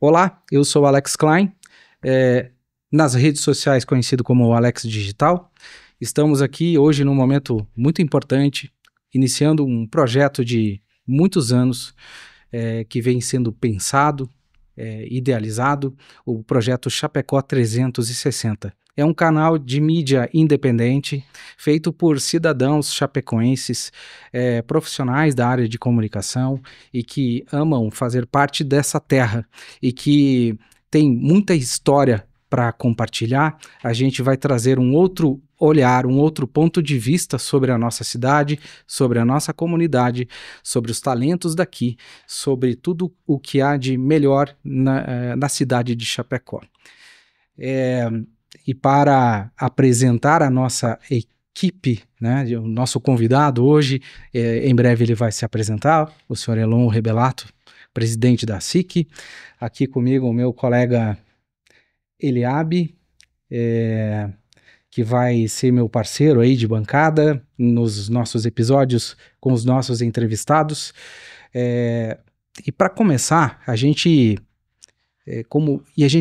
Olá, eu sou o Alex Klein, nas redes sociais conhecido como Alex Digital. Estamos aqui hoje num momento muito importante, iniciando um projeto de muitos anos que vem sendo pensado, idealizado, o projeto Chapecó 360. É um canal de mídia independente, feito por cidadãos chapecoenses, profissionais da área de comunicação e que amam fazer parte dessa terra e que tem muita história para compartilhar. A gente vai trazer um outro olhar, um outro ponto de vista sobre a nossa cidade, sobre a nossa comunidade, sobre os talentos daqui, sobre tudo o que há de melhor na cidade de Chapecó. E para apresentar a nossa equipe, né, o nosso convidado hoje, em breve ele vai se apresentar, o senhor Elon Rebelato, presidente da SIC. Aqui comigo o meu colega Eliabe, que vai ser meu parceiro aí de bancada nos nossos episódios com os nossos entrevistados. E para começar, a gente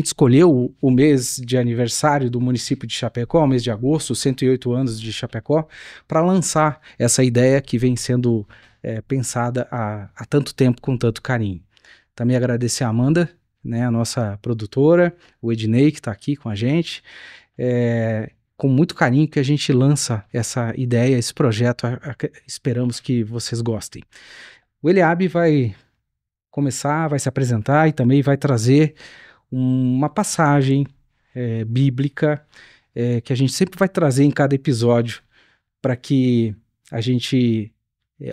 escolheu o mês de aniversário do município de Chapecó, o mês de agosto, 108 anos de Chapecó, para lançar essa ideia que vem sendo pensada há tanto tempo, com tanto carinho. Também agradecer a Amanda, né, a nossa produtora, o Ednei, que está aqui com a gente, com muito carinho que a gente lança essa ideia, esse projeto, esperamos que vocês gostem. O Eliabe vai começar, vai se apresentar e também vai trazer uma passagem bíblica que a gente sempre vai trazer em cada episódio para que a gente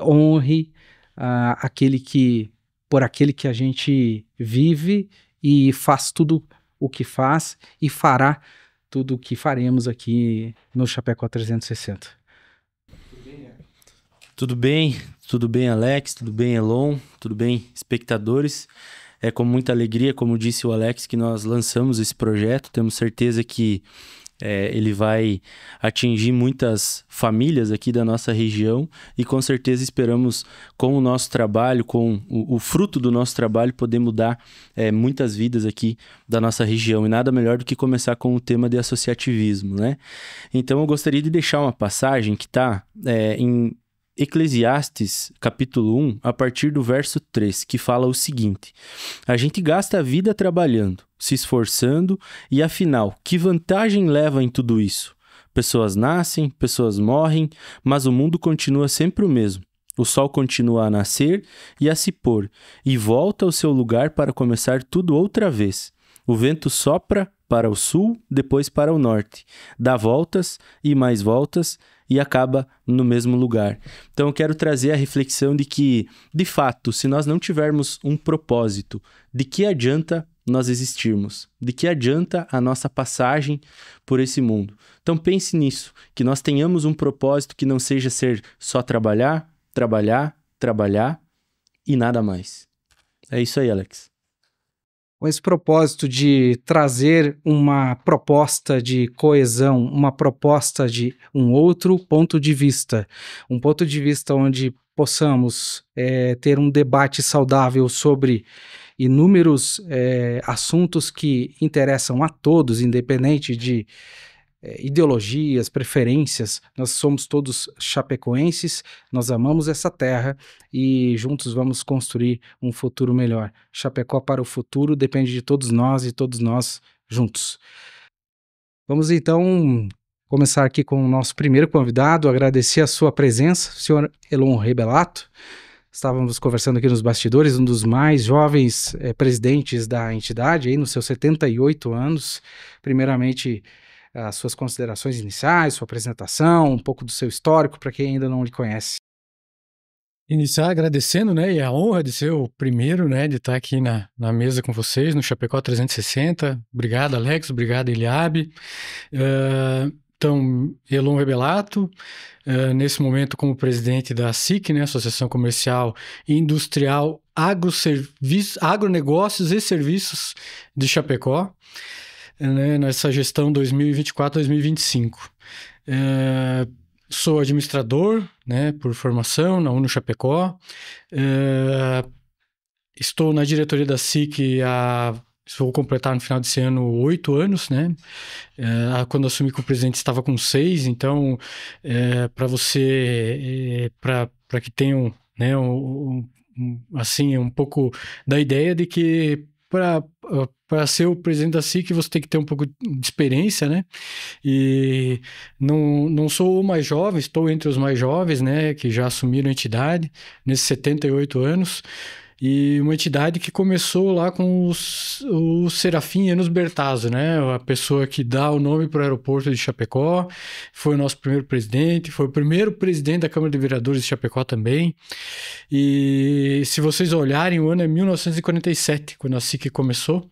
honre por aquele que a gente vive e faz tudo o que faz e fará tudo o que faremos aqui no Chapecó 360. Tudo bem, Alex, tudo bem, Elon, tudo bem, espectadores. É com muita alegria, como disse o Alex, que nós lançamos esse projeto. Temos certeza que ele vai atingir muitas famílias aqui da nossa região e com certeza esperamos, com o nosso trabalho, com o fruto do nosso trabalho, poder mudar muitas vidas aqui da nossa região. E nada melhor do que começar com o tema de associativismo, né? Então eu gostaria de deixar uma passagem que está em Eclesiastes, capítulo 1, a partir do verso 3, que fala o seguinte: a gente gasta a vida trabalhando, se esforçando, e afinal, que vantagem leva em tudo isso? Pessoas nascem, pessoas morrem, mas o mundo continua sempre o mesmo. O sol continua a nascer e a se pôr, e volta ao seu lugar para começar tudo outra vez. O vento sopra para o sul, depois para o norte, dá voltas e mais voltas, e acaba no mesmo lugar. Então eu quero trazer a reflexão de que, de fato, se nós não tivermos um propósito, de que adianta nós existirmos? De que adianta a nossa passagem por esse mundo? Então pense nisso, que nós tenhamos um propósito que não seja ser só trabalhar, trabalhar, trabalhar e nada mais. É isso aí, Alex. Com esse propósito de trazer uma proposta de coesão, uma proposta de um outro ponto de vista, um ponto de vista onde possamos ter um debate saudável sobre inúmeros assuntos que interessam a todos, independente de ideologias, preferências. Nós somos todos chapecoenses, nós amamos essa terra e juntos vamos construir um futuro melhor. Chapecó para o futuro depende de todos nós e todos nós juntos. Vamos então começar aqui com o nosso primeiro convidado, agradecer a sua presença, o senhor Elon Rebelato. Estávamos conversando aqui nos bastidores, um dos mais jovens presidentes da entidade, aí nos seus 78 anos. Primeiramente, as suas considerações iniciais, sua apresentação, um pouco do seu histórico, para quem ainda não lhe conhece. Iniciar agradecendo, né, e a honra de ser o primeiro, né, de estar aqui na mesa com vocês, no Chapecó 360. Obrigado, Alex, obrigado, Eliabe. Então, Elon Rebelato, nesse momento como presidente da SIC, né, Associação Comercial e Industrial Agronegócios e Serviços de Chapecó, né, nessa gestão 2024-2025. Sou administrador, né, por formação na Uno Chapecó. Estou na diretoria da SIC há vou completar no final desse ano 8 anos, né? Quando assumi como presidente estava com 6, então para que tenham, né, assim, um pouco da ideia de que para ser o presidente da SIC você tem que ter um pouco de experiência, né? E não sou o mais jovem, estou entre os mais jovens, né, que já assumiram a entidade nesses 78 anos. E uma entidade que começou lá com o Serafim Enos Bertazzo, né? A pessoa que dá o nome para o aeroporto de Chapecó, foi o nosso primeiro presidente, foi o primeiro presidente da Câmara de Vereadores de Chapecó também. E se vocês olharem, o ano é 1947, quando a SIC começou.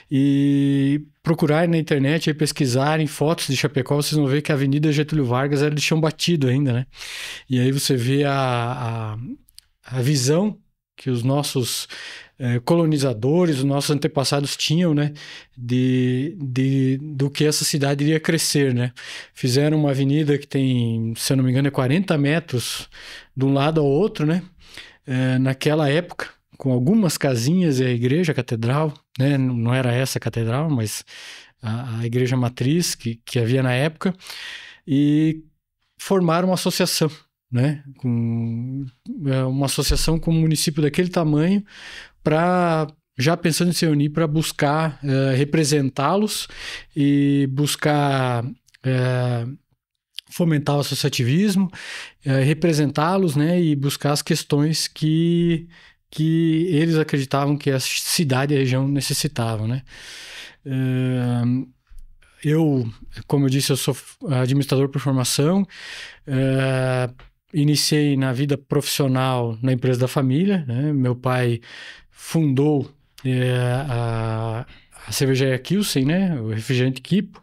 E procurarem na internet e pesquisarem fotos de Chapecó, vocês vão ver que a Avenida Getúlio Vargas era de chão batido ainda, né? E aí você vê a visão que os nossos colonizadores, os nossos antepassados tinham, né, do que essa cidade iria crescer, né. Fizeram uma avenida que tem, se eu não me engano, 40 metros de um lado ao outro, né, naquela época, com algumas casinhas e a igreja, a catedral, né, não era essa a catedral, mas a igreja matriz que havia na época, e formaram uma associação, né, uma associação com um município daquele tamanho, já pensando em se unir para buscar representá-los e buscar fomentar o associativismo, representá-los, né, e buscar as questões que eles acreditavam que a cidade e a região necessitavam, né. Eu, como eu disse, eu sou administrador por formação, iniciei na vida profissional na empresa da família, né? Meu pai fundou a cervejaria Kilsen, né? O refrigerante Kipo,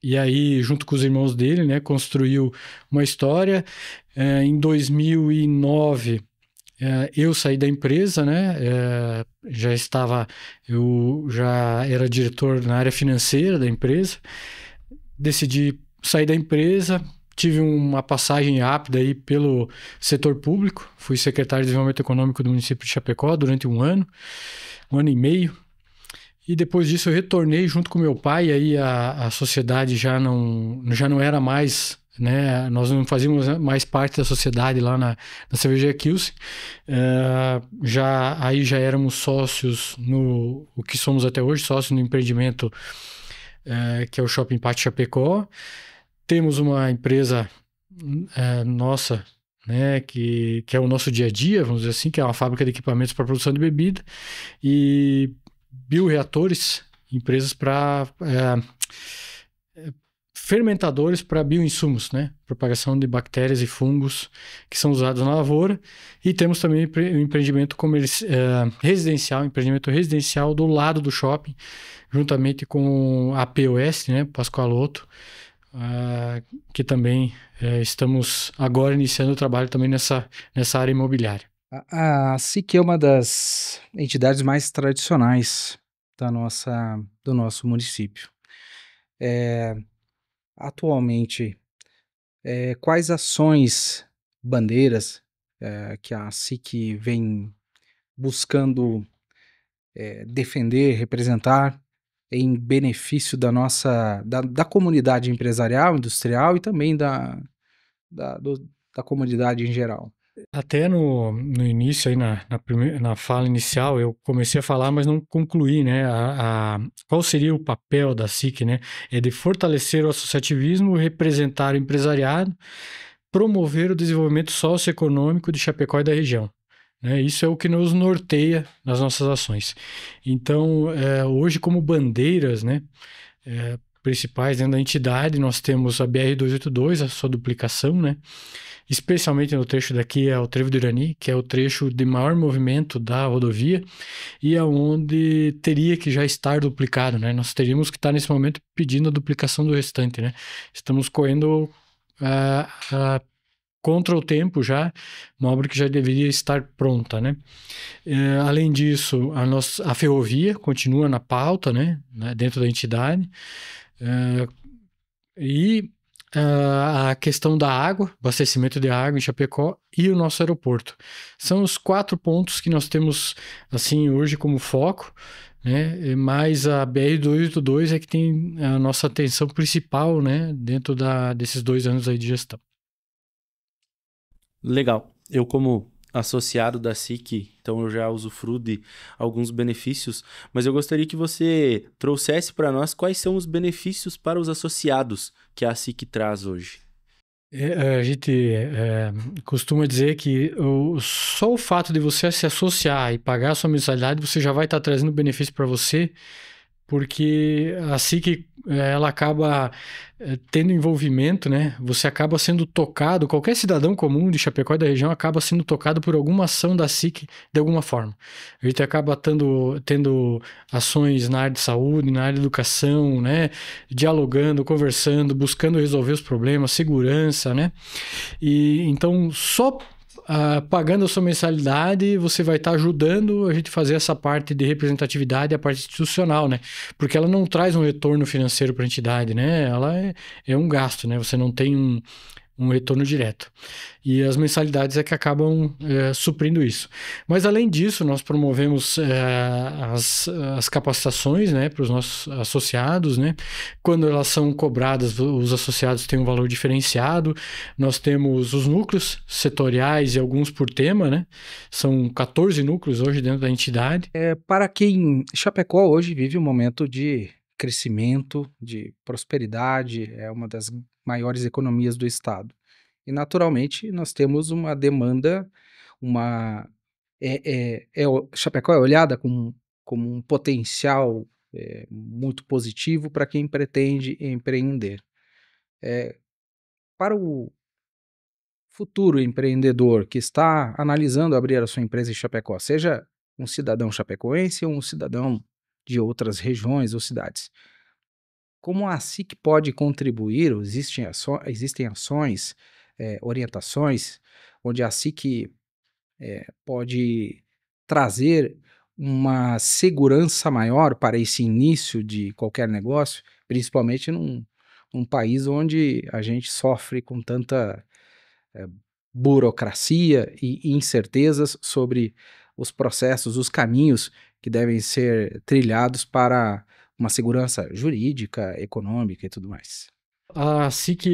e aí, junto com os irmãos dele, né, construiu uma história. Em 2009, eu saí da empresa, né? Eu já era diretor na área financeira da empresa, decidi sair da empresa. Tive uma passagem rápida aí pelo setor público, fui secretário de Desenvolvimento Econômico do município de Chapecó durante um ano e meio, e depois disso eu retornei junto com meu pai, e aí a sociedade já não era mais, né, nós não fazíamos mais parte da sociedade lá na cervejaria Kilsen, já éramos sócios o que somos até hoje, sócios no empreendimento que é o Shopping Pátio Chapecó. Temos uma empresa nossa, né, que é o nosso dia a dia, vamos dizer assim, que é uma fábrica de equipamentos para produção de bebida, e bioreatores, empresas para fermentadores para bioinsumos, né, propagação de bactérias e fungos que são usados na lavoura. E temos também um empreendimento residencial, empreendimento residencial do lado do shopping, juntamente com a POS, né, Pascoaloto, que também estamos agora iniciando o trabalho também nessa área imobiliária. A SIC é uma das entidades mais tradicionais do nosso município. Atualmente, quais ações, bandeiras que a SIC vem buscando defender, representar em benefício da comunidade empresarial, industrial e também da comunidade em geral? Até no início, aí na fala inicial, eu comecei a falar, mas não concluí, né? Qual seria o papel da SIC, né? É de fortalecer o associativismo, representar o empresariado, promover o desenvolvimento socioeconômico de Chapecó e da região. Né? Isso é o que nos norteia nas nossas ações. Então, hoje, como bandeiras, né, principais dentro da entidade, nós temos a BR-282, a sua duplicação, né? Especialmente no trecho daqui é o Trevo do Irani, que é o trecho de maior movimento da rodovia e é onde teria que já estar duplicado, né? Nós teríamos que estar nesse momento pedindo a duplicação do restante, né? Estamos correndo contra o tempo já, uma obra que já deveria estar pronta, né? Além disso, a ferrovia continua na pauta, né? Dentro da entidade. E a questão da água, abastecimento de água em Chapecó e o nosso aeroporto. São os 4 pontos que nós temos assim hoje como foco, né? Mas a BR-282 é que tem a nossa atenção principal, né? Dentro desses 2 anos aí de gestão. Legal. Eu, como associado da SIC, então eu já usufruo de alguns benefícios, mas eu gostaria que você trouxesse para nós quais são os benefícios para os associados que a SIC traz hoje. A gente costuma dizer que só o fato de você se associar e pagar a sua mensalidade, você já vai estar trazendo benefício para você, porque assim que ela acaba tendo envolvimento, né? Você acaba sendo tocado, qualquer cidadão comum de Chapecó e da região acaba sendo tocado por alguma ação da SIC de alguma forma. A gente acaba tendo ações na área de saúde, na área de educação, né? Dialogando, conversando, buscando resolver os problemas, segurança, né? E então só pagando a sua mensalidade, você vai estar ajudando a gente a fazer essa parte de representatividade, a parte institucional, né? Porque ela não traz um retorno financeiro para a entidade, né? Ela é um gasto, né? Você não tem um retorno direto. E as mensalidades é que acabam suprindo isso. Mas, além disso, nós promovemos as capacitações, né, para os nossos associados, né? Quando elas são cobradas, os associados têm um valor diferenciado. Nós temos os núcleos setoriais e alguns por tema, né? São 14 núcleos hoje dentro da entidade. Para quem Chapecó hoje vive um momento de crescimento, de prosperidade, é uma das maiores economias do estado. E naturalmente nós temos uma demanda, Chapecó é olhada como um potencial muito positivo para quem pretende empreender. Para o futuro empreendedor que está analisando abrir a sua empresa em Chapecó, seja um cidadão chapecoense ou um cidadão de outras regiões ou cidades, como a SIC pode contribuir? Existem ações, orientações, onde a SIC pode trazer uma segurança maior para esse início de qualquer negócio, principalmente num país onde a gente sofre com tanta burocracia e incertezas sobre os processos, os caminhos que devem ser trilhados para uma segurança jurídica, econômica e tudo mais. A SIC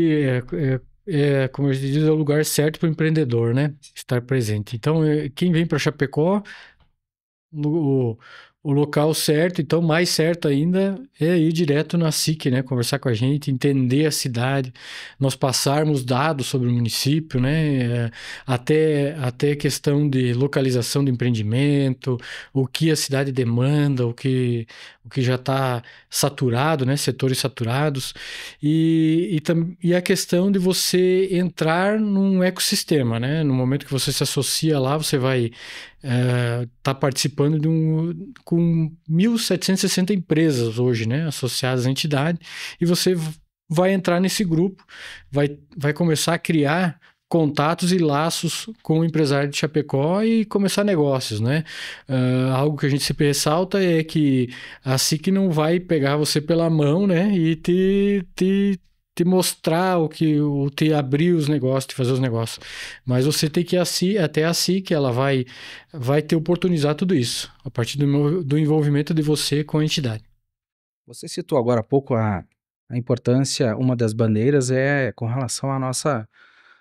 como eu diz, é o lugar certo para o empreendedor, né? Estar presente. Então, quem vem para Chapecó, o local certo, então mais certo ainda é ir direto na SIC, né? Conversar com a gente, entender a cidade, nós passarmos dados sobre o município, né? Até questão de localização do empreendimento, o que a cidade demanda, o que já está saturado, né? Setores saturados, e a questão de você entrar num ecossistema, né? No momento que você se associa lá, você vai tá participando com 1.760 empresas hoje, né, associadas à entidade, e você vai entrar nesse grupo, vai começar a criar contatos e laços com o empresário de Chapecó e começar negócios, né? Algo que a gente sempre ressalta é que a SIC não vai pegar você pela mão, né, e te mostrar te abrir os negócios, te fazer os negócios. Mas você tem que ir até a SIC, ela vai te oportunizar tudo isso, a partir do envolvimento de você com a entidade. Você citou agora há pouco a importância, uma das bandeiras é com relação à nossa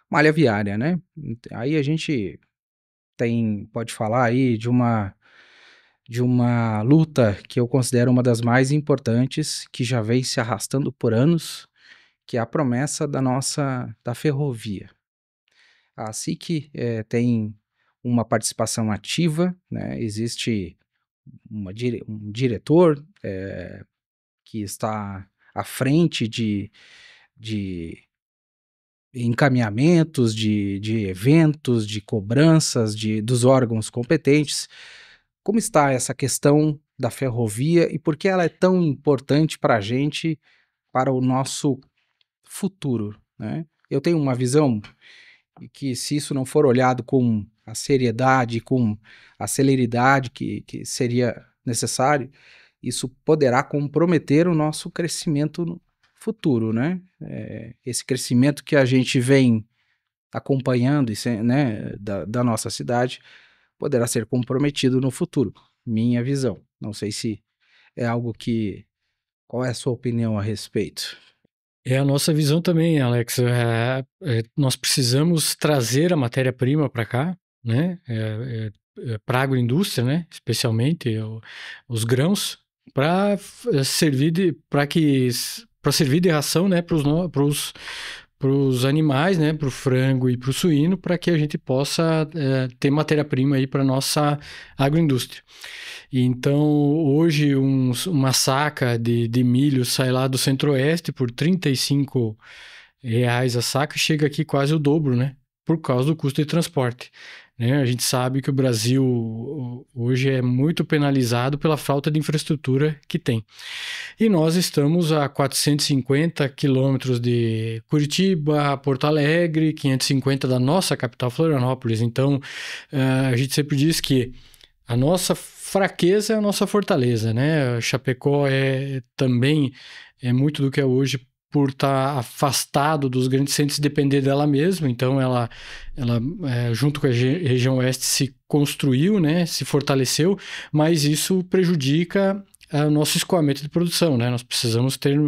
malha viária, né? Aí a gente pode falar aí de uma luta que eu considero uma das mais importantes, que já vem se arrastando por anos, que é a promessa da ferrovia. A SIC tem uma participação ativa, né? Existe um diretor que está à frente de encaminhamentos, de eventos, de cobranças dos órgãos competentes. Como está essa questão da ferrovia e por que ela é tão importante para a gente, para o nosso futuro, né? Eu tenho uma visão que, se isso não for olhado com a seriedade, com a celeridade que seria necessário, isso poderá comprometer o nosso crescimento futuro, né? Esse crescimento que a gente vem acompanhando, né, da nossa cidade, poderá ser comprometido no futuro. Minha visão. Não sei se é algo que... Qual é a sua opinião a respeito? É a nossa visão também, Alex. Nós precisamos trazer a matéria-prima para cá, né? Para a agroindústria, né? Especialmente os grãos, para servir de ração, né? Para os animais, né? Para o frango e para o suíno, para que a gente possa ter matéria-prima aí para nossa agroindústria. Então, hoje, uma saca de milho sai lá do Centro-Oeste por R$ 35 a saca, chega aqui quase o dobro, né? Por causa do custo de transporte. Né? A gente sabe que o Brasil hoje é muito penalizado pela falta de infraestrutura que tem. E nós estamos a 450 quilômetros de Curitiba, Porto Alegre, 550 da nossa capital, Florianópolis. Então, a gente sempre diz que a nossa fraqueza é a nossa fortaleza, né? Chapecó também é muito do que é hoje por estar afastado dos grandes centros e depender dela mesma. Então, ela junto com a região oeste, se construiu, né? Se fortaleceu, mas isso prejudica o nosso escoamento de produção, né? Nós precisamos ter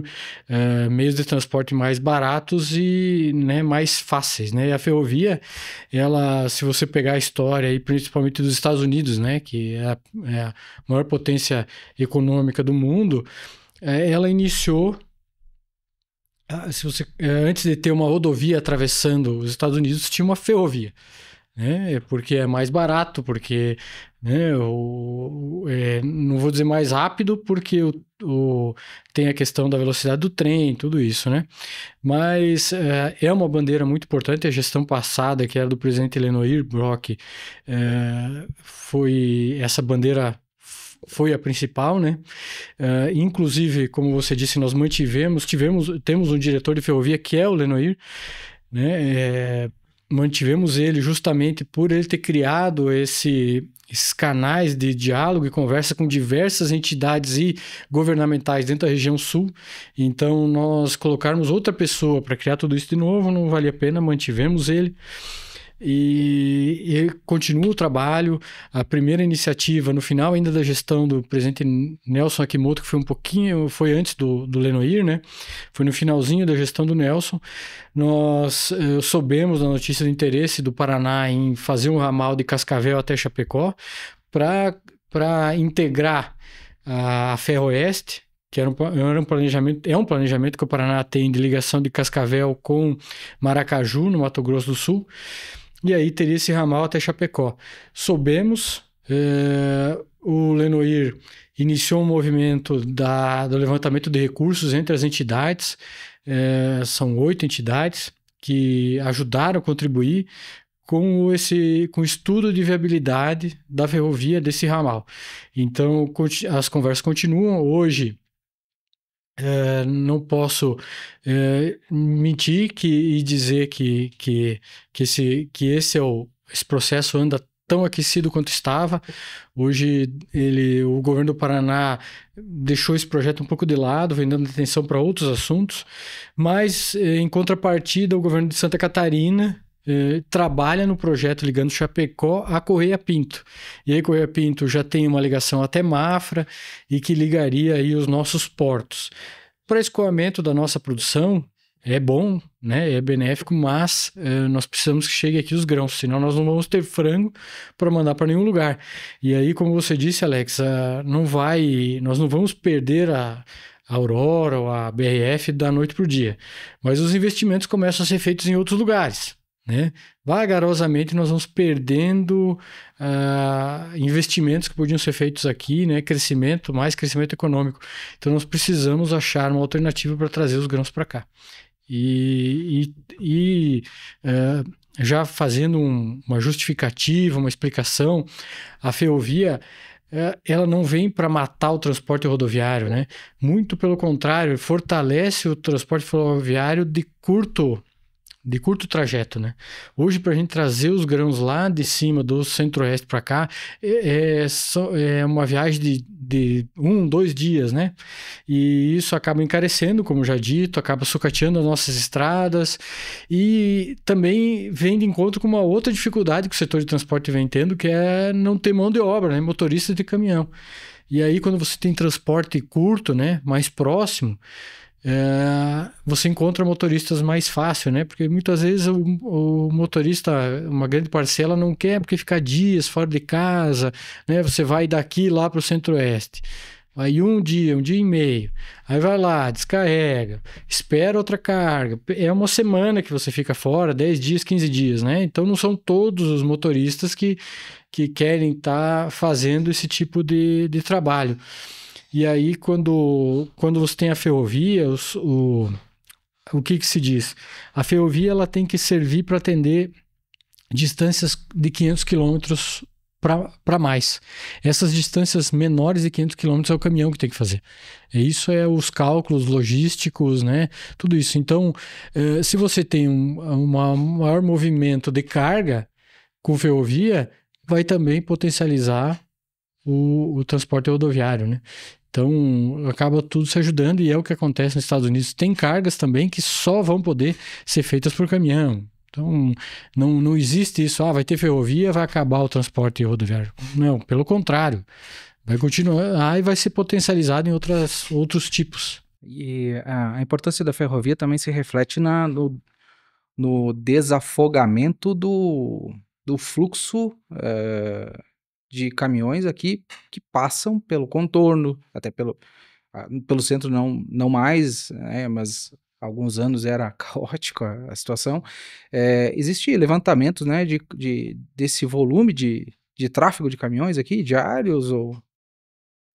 meios de transporte mais baratos e, né, mais fáceis, né? E a ferrovia, se você pegar a história, aí, principalmente dos Estados Unidos, né? Que é a maior potência econômica do mundo, ela iniciou... antes de ter uma rodovia atravessando os Estados Unidos, tinha uma ferrovia, né? Porque é mais barato, porque, né, não vou dizer mais rápido, porque tem a questão da velocidade do trem, tudo isso, né? Mas é uma bandeira muito importante. A gestão passada, que era do presidente Lenoir Brock, essa bandeira foi a principal, né? Inclusive, como você disse, nós temos um diretor de ferrovia que é o Lenoir, né? Mantivemos ele justamente por ele ter criado esses canais de diálogo e conversa com diversas entidades e governamentais dentro da região sul. Então, nós colocarmos outra pessoa para criar tudo isso de novo não valia a pena, mantivemos ele. E continua o trabalho. A primeira iniciativa, no final ainda da gestão do presidente Nelson Akimoto, que foi antes do Lenoir, né? Foi no finalzinho da gestão do Nelson. Nós soubemos da notícia do interesse do Paraná em fazer um ramal de Cascavel até Chapecó para integrar a Ferroeste, que era um planejamento que o Paraná tem de ligação de Cascavel com Maracaju, no Mato Grosso do Sul. E aí teria esse ramal até Chapecó. Soubemos, o Lenoir iniciou um movimento do levantamento de recursos entre as entidades. São 8 entidades que ajudaram a contribuir com o estudo de viabilidade da ferrovia desse ramal. Então, as conversas continuam. Hoje, não posso mentir e dizer que esse processo anda tão aquecido quanto estava. Hoje, o governo do Paraná deixou esse projeto um pouco de lado, vem dando atenção para outros assuntos, mas, em contrapartida, o governo de Santa Catarina trabalha no projeto ligando Chapecó a Correia Pinto. E aí Correia Pinto já tem uma ligação até Mafra e que ligaria aí os nossos portos. Para escoamento da nossa produção é bom, né? É benéfico, mas nós precisamos que chegue aqui os grãos, senão nós não vamos ter frango para mandar para nenhum lugar. E aí, como você disse, Alex, nós não vamos perder a Aurora ou a BRF da noite para o dia, mas os investimentos começam a ser feitos em outros lugares, né? Vagarosamente nós vamos perdendo investimentos que podiam ser feitos aqui, né? Mais crescimento econômico. Então nós precisamos achar uma alternativa para trazer os grãos para cá. Já fazendo uma justificativa, uma explicação, a ferrovia ela não vem para matar o transporte rodoviário, né? Muito pelo contrário, fortalece o transporte ferroviário de curto de curto trajeto, né? Hoje, para a gente trazer os grãos lá de cima do Centro-Oeste para cá, é uma viagem de 2 dias, né? E isso acaba encarecendo, como já dito, acaba sucateando as nossas estradas e também vem de encontro com uma outra dificuldade que o setor de transporte vem tendo, que é não ter mão de obra, né? Motorista de caminhão. E aí, quando você tem transporte curto, né? Mais próximo, você encontra motoristas mais fácil, né? Porque muitas vezes o motorista, uma grande parcela, não quer porque ficar dias fora de casa, né? Você vai daqui lá para o Centro-Oeste. Aí um dia e meio. Aí vai lá, descarrega, espera outra carga. É uma semana que você fica fora, 10 dias, 15 dias, né? Então não são todos os motoristas que querem estar fazendo esse tipo de trabalho. E aí, quando você tem a ferrovia, o que se diz? A ferrovia ela tem que servir para atender distâncias de 500 quilômetros para mais. Essas distâncias menores de 500 quilômetros é o caminhão que tem que fazer. Isso é os cálculos logísticos, né? Tudo isso. Então, se você tem um maior movimento de carga com ferrovia, vai também potencializar o transporte rodoviário, né? Então, acaba tudo se ajudando e é o que acontece nos Estados Unidos. Tem cargas também que só vão poder ser feitas por caminhão. Então, não existe isso, vai ter ferrovia, vai acabar o transporte rodoviário. Não, pelo contrário. Vai continuar e vai ser potencializado em outros tipos. E a importância da ferrovia também se reflete no desafogamento do fluxo de caminhões aqui que passam pelo contorno, até pelo centro não mais, né, mas há alguns anos era caótica a situação. Existe levantamento, né, desse volume de tráfego de caminhões aqui, diários ou...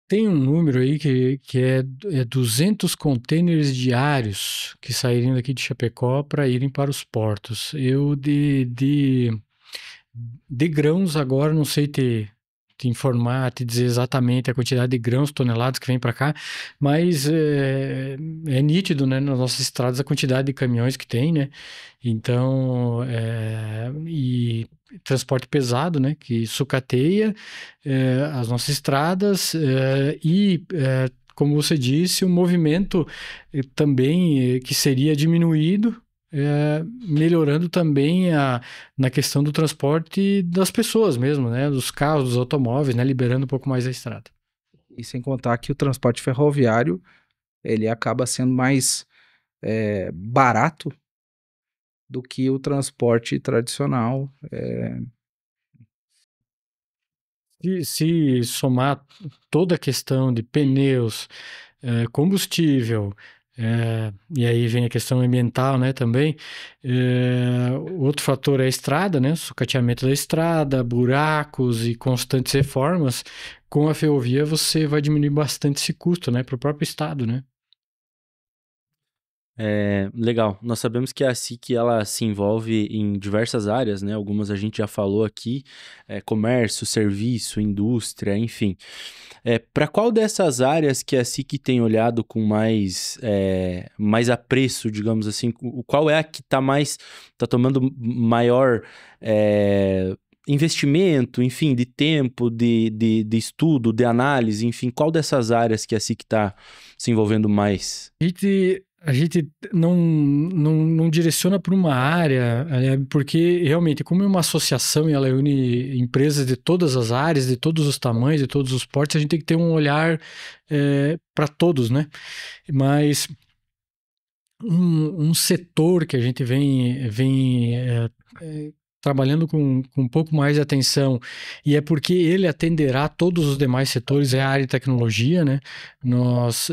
Tem um número aí que é 200 contêineres diários que sairiam daqui de Chapecó para irem para os portos. Eu de grãos agora não sei te informar, te dizer exatamente a quantidade de grãos, toneladas que vem para cá, mas é nítido, né, nas nossas estradas a quantidade de caminhões que tem, né? Então, e transporte pesado, né, que sucateia as nossas estradas como você disse, o movimento também que seria diminuído, melhorando também na questão do transporte das pessoas mesmo, né, dos carros, dos automóveis, né, liberando um pouco mais a estrada. E sem contar que o transporte ferroviário, ele acaba sendo mais barato do que o transporte tradicional. Se somar toda a questão de pneus, combustível, e aí vem a questão ambiental, né, também. Outro fator é a estrada, né, sucateamento da estrada, buracos e constantes reformas. Com a ferrovia você vai diminuir bastante esse custo, né, para o próprio estado, né. Legal. Nós sabemos que a SIC ela se envolve em diversas áreas, né? Algumas a gente já falou aqui, comércio, serviço, indústria, enfim. Para qual dessas áreas que a SIC tem olhado com mais apreço, digamos assim, qual é a que está tomando maior investimento, enfim, de tempo, de estudo, de análise, enfim, qual dessas áreas que a SIC está se envolvendo mais? A gente não direciona para uma área, porque realmente, como é uma associação e ela une empresas de todas as áreas, de todos os tamanhos, de todos os portes, a gente tem que ter um olhar para todos, né? Mas um setor que a gente vem trabalhando com um pouco mais de atenção, e é porque ele atenderá todos os demais setores, é a área de tecnologia, né? Nós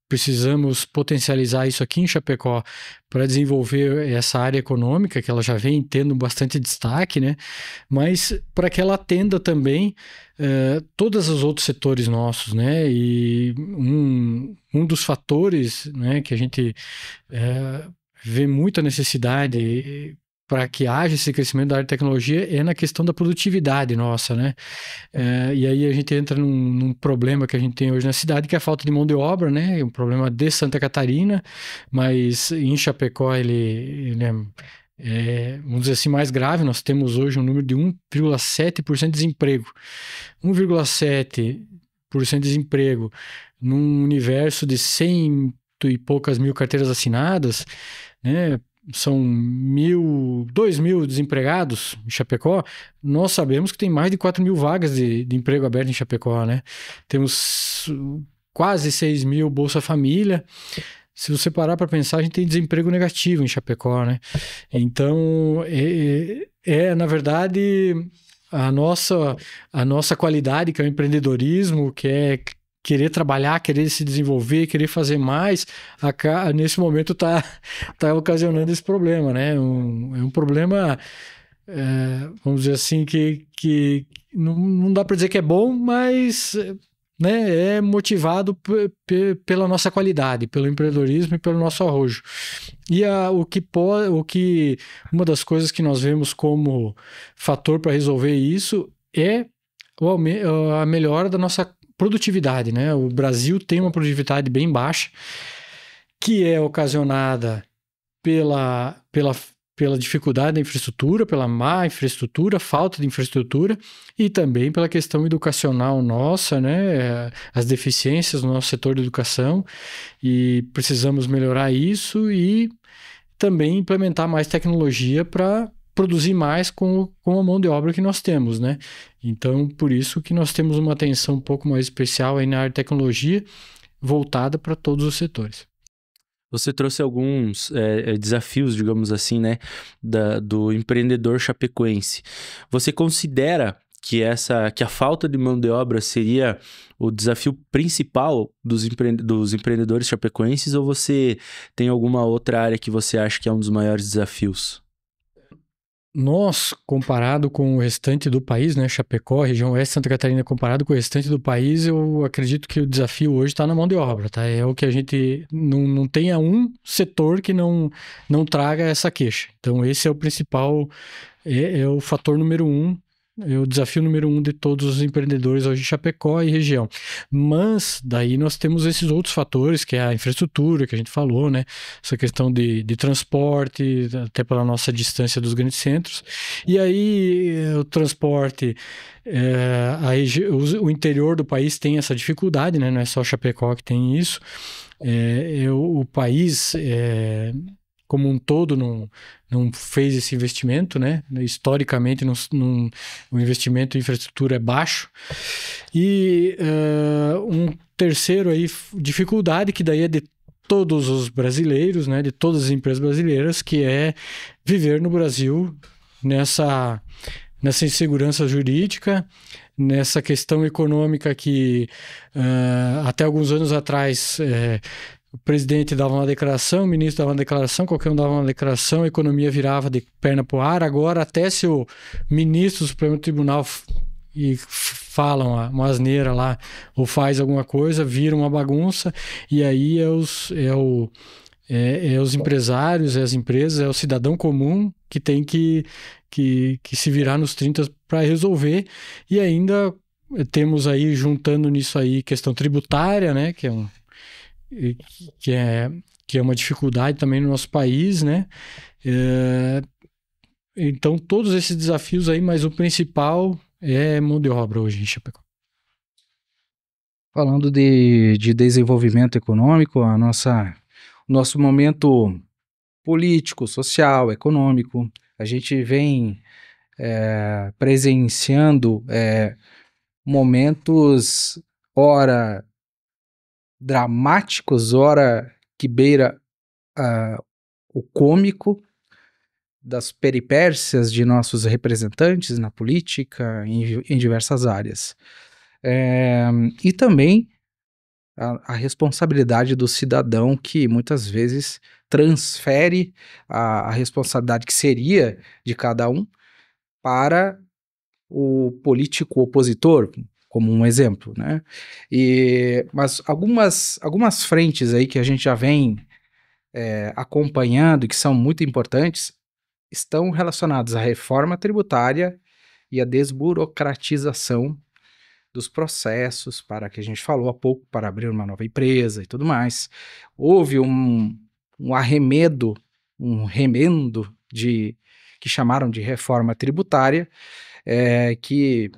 precisamos potencializar isso aqui em Chapecó para desenvolver essa área econômica, que ela já vem tendo bastante destaque, né? Mas para que ela atenda também todos os outros setores nossos, né? E um dos fatores, né, que a gente vê muita necessidade para que haja esse crescimento da área de tecnologia é na questão da produtividade nossa, né? E aí a gente entra num problema que a gente tem hoje na cidade, que é a falta de mão de obra, né? É um problema de Santa Catarina, mas em Chapecó ele vamos dizer assim, mais grave. Nós temos hoje um número de 1,7% de desemprego. 1,7% de desemprego num universo de 100 e poucas mil carteiras assinadas, né? São 2.000 desempregados em Chapecó. Nós sabemos que tem mais de 4.000 vagas de emprego aberto em Chapecó, né? Temos quase 6.000 Bolsa Família. Se você parar para pensar, a gente tem desemprego negativo em Chapecó, né? Então, na verdade, a nossa qualidade, que é o empreendedorismo, que é querer trabalhar, querer se desenvolver, querer fazer mais, nesse momento tá ocasionando esse problema, né? É um problema, vamos dizer assim, que não dá para dizer que é bom, mas, né, é motivado pela nossa qualidade, pelo empreendedorismo e pelo nosso arrojo. E uma das coisas que nós vemos como fator para resolver isso é a melhora da nossa produtividade, né? O Brasil tem uma produtividade bem baixa, que é ocasionada pela dificuldade da infraestrutura, pela má infraestrutura, falta de infraestrutura, e também pela questão educacional nossa, né? As deficiências no nosso setor de educação, e precisamos melhorar isso e também implementar mais tecnologia para produzir mais com a mão de obra que nós temos, né? Então, por isso que nós temos uma atenção um pouco mais especial aí na área de tecnologia, voltada para todos os setores. Você trouxe alguns desafios, digamos assim, né, do empreendedor chapecoense. Você considera que a falta de mão de obra seria o desafio principal dos empreendedores chapecoenses, ou você tem alguma outra área que você acha que é um dos maiores desafios? Nós, comparado com o restante do país, né, Chapecó, região oeste de Santa Catarina, comparado com o restante do país, eu acredito que o desafio hoje está na mão de obra, tá? É o que a gente não tenha um setor que não traga essa queixa. Então, esse é o principal, é o fator número 1, é o desafio número 1 de todos os empreendedores hoje em Chapecó e região. Mas daí nós temos esses outros fatores, que é a infraestrutura, que a gente falou, né? Essa questão de transporte, até pela nossa distância dos grandes centros. E aí o transporte, o interior do país tem essa dificuldade, né? Não é só Chapecó que tem isso. O país como um todo não fez esse investimento, né? Historicamente, o investimento em infraestrutura é baixo. E um terceiro aí, dificuldade, que daí é de todos os brasileiros, né? De todas as empresas brasileiras, que é viver no Brasil nessa insegurança jurídica, nessa questão econômica que até alguns anos atrás o presidente dava uma declaração, o ministro dava uma declaração, qualquer um dava uma declaração, a economia virava de perna para o ar. Agora, até se o ministro do Supremo Tribunal fala uma asneira lá, ou faz alguma coisa, vira uma bagunça, e aí os empresários, é as empresas, é o cidadão comum que tem que se virar nos 30 para resolver. E ainda temos aí, juntando nisso aí, questão tributária, né, que é uma dificuldade também no nosso país, né? Então, todos esses desafios aí, mas o principal é mão de obra hoje em Chapecó. Falando de desenvolvimento econômico, o nosso momento político, social, econômico, a gente vem presenciando momentos, ora dramáticos, ora que beira o cômico, das peripécias de nossos representantes na política, em diversas áreas. E também a responsabilidade do cidadão, que muitas vezes transfere a responsabilidade que seria de cada um para o político opositor, como um exemplo, né? Mas algumas frentes aí que a gente já vem acompanhando e que são muito importantes estão relacionadas à reforma tributária e à desburocratização dos processos, para que a gente falou há pouco, para abrir uma nova empresa e tudo mais. Houve um remendo que chamaram de reforma tributária, que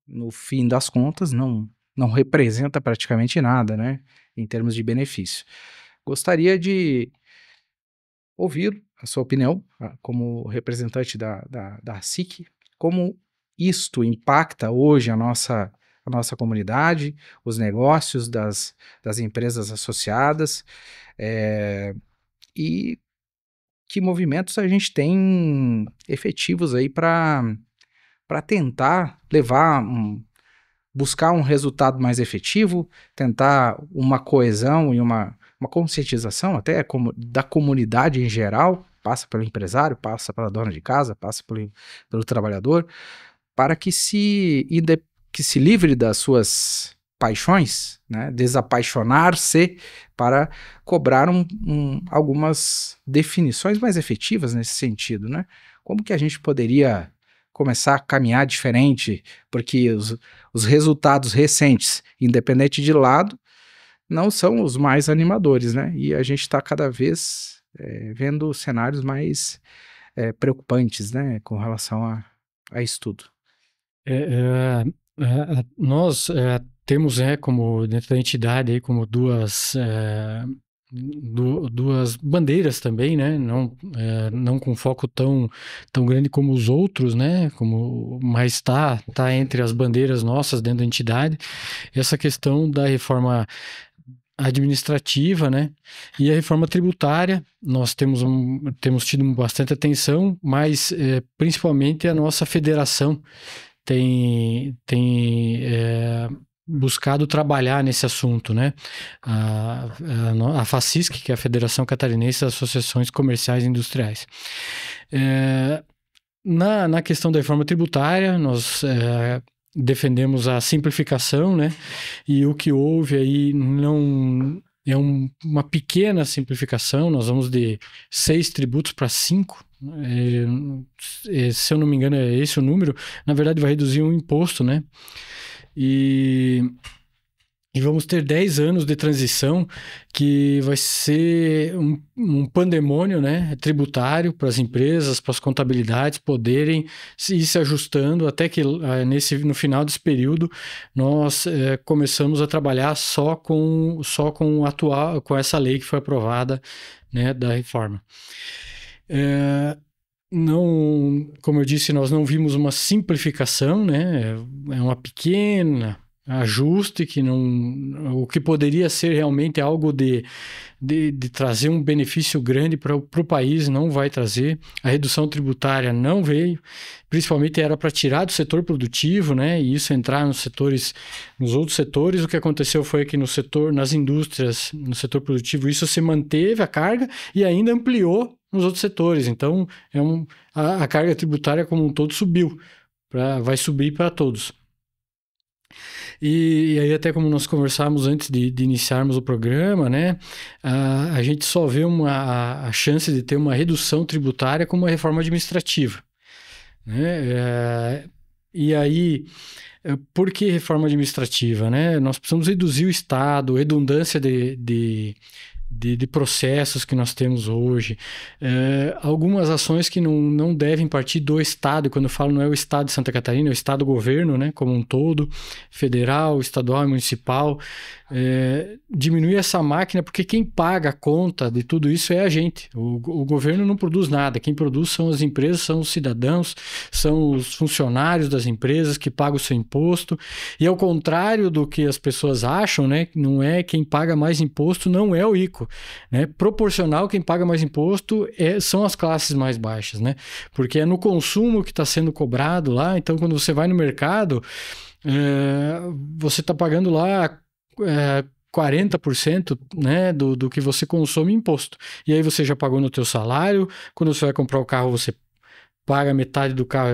no fim das contas não representa praticamente nada, né, em termos de benefício. Gostaria de ouvir a sua opinião, como representante da SIC, como isto impacta hoje a nossa comunidade, os negócios das empresas associadas, e que movimentos a gente tem efetivos aí para tentar buscar um resultado mais efetivo, tentar uma coesão e uma conscientização até da comunidade em geral, passa pelo empresário, passa pela dona de casa, passa pelo trabalhador, para que se livre das suas paixões, né? Desapaixonar-se para cobrar algumas definições mais efetivas nesse sentido, né? Como que a gente poderia começar a caminhar diferente, porque os resultados recentes, independente de lado, não são os mais animadores, né? E a gente está cada vez vendo cenários mais preocupantes, né, com relação a isso tudo. Nós temos, como dentro da entidade, aí, como duas bandeiras também, né? Não com foco tão grande como os outros, né? Mas está entre as bandeiras nossas dentro da entidade essa questão da reforma administrativa, né? E a reforma tributária. Nós temos tido bastante atenção, mas principalmente a nossa federação tem buscado trabalhar nesse assunto, né? A FACISC, que é a Federação Catarinense das Associações Comerciais e Industriais. Na questão da reforma tributária, nós defendemos a simplificação, né? E o que houve aí não é uma pequena simplificação. Nós vamos de 6 tributos para 5. Se eu não me engano, é esse o número. Na verdade, vai reduzir um imposto, né? E vamos ter 10 anos de transição, que vai ser um pandemônio, né, tributário para as empresas, para as contabilidades poderem ir se ajustando, até que no final desse período nós começamos a trabalhar só com essa lei que foi aprovada, né, da reforma. Não, como eu disse, nós não vimos uma simplificação, né? É uma pequena ajuste que o que poderia ser realmente algo de trazer um benefício grande para o país, não vai trazer. A redução tributária não veio, principalmente era para tirar do setor produtivo, né? E isso entrar nos outros setores. O que aconteceu foi que nas indústrias, no setor produtivo, isso se manteve a carga e ainda ampliou nos outros setores. Então, a carga tributária como um todo subiu, vai subir para todos. E aí, até como nós conversávamos antes de iniciarmos o programa, né, a gente só vê a chance de ter uma redução tributária como uma reforma administrativa, né? E aí, por que reforma administrativa, né? Nós precisamos reduzir o Estado, redundância de processos que nós temos hoje, algumas ações que não devem partir do Estado. Quando eu falo, não é o Estado de Santa Catarina, é o Estado-governo, né, como um todo, federal, estadual e municipal. Diminuir essa máquina, porque quem paga a conta de tudo isso é a gente. O governo não produz nada, quem produz são as empresas, são os cidadãos, são os funcionários das empresas que pagam o seu imposto. E ao contrário do que as pessoas acham, né, não é quem paga mais imposto, não é o rico, né? Proporcional, quem paga mais imposto são as classes mais baixas, né? Porque é no consumo que está sendo cobrado lá. Então, quando você vai no mercado, você está pagando lá 40%, né, do que você consome em imposto. E aí você já pagou no teu salário. Quando você vai comprar o carro, você paga metade do carro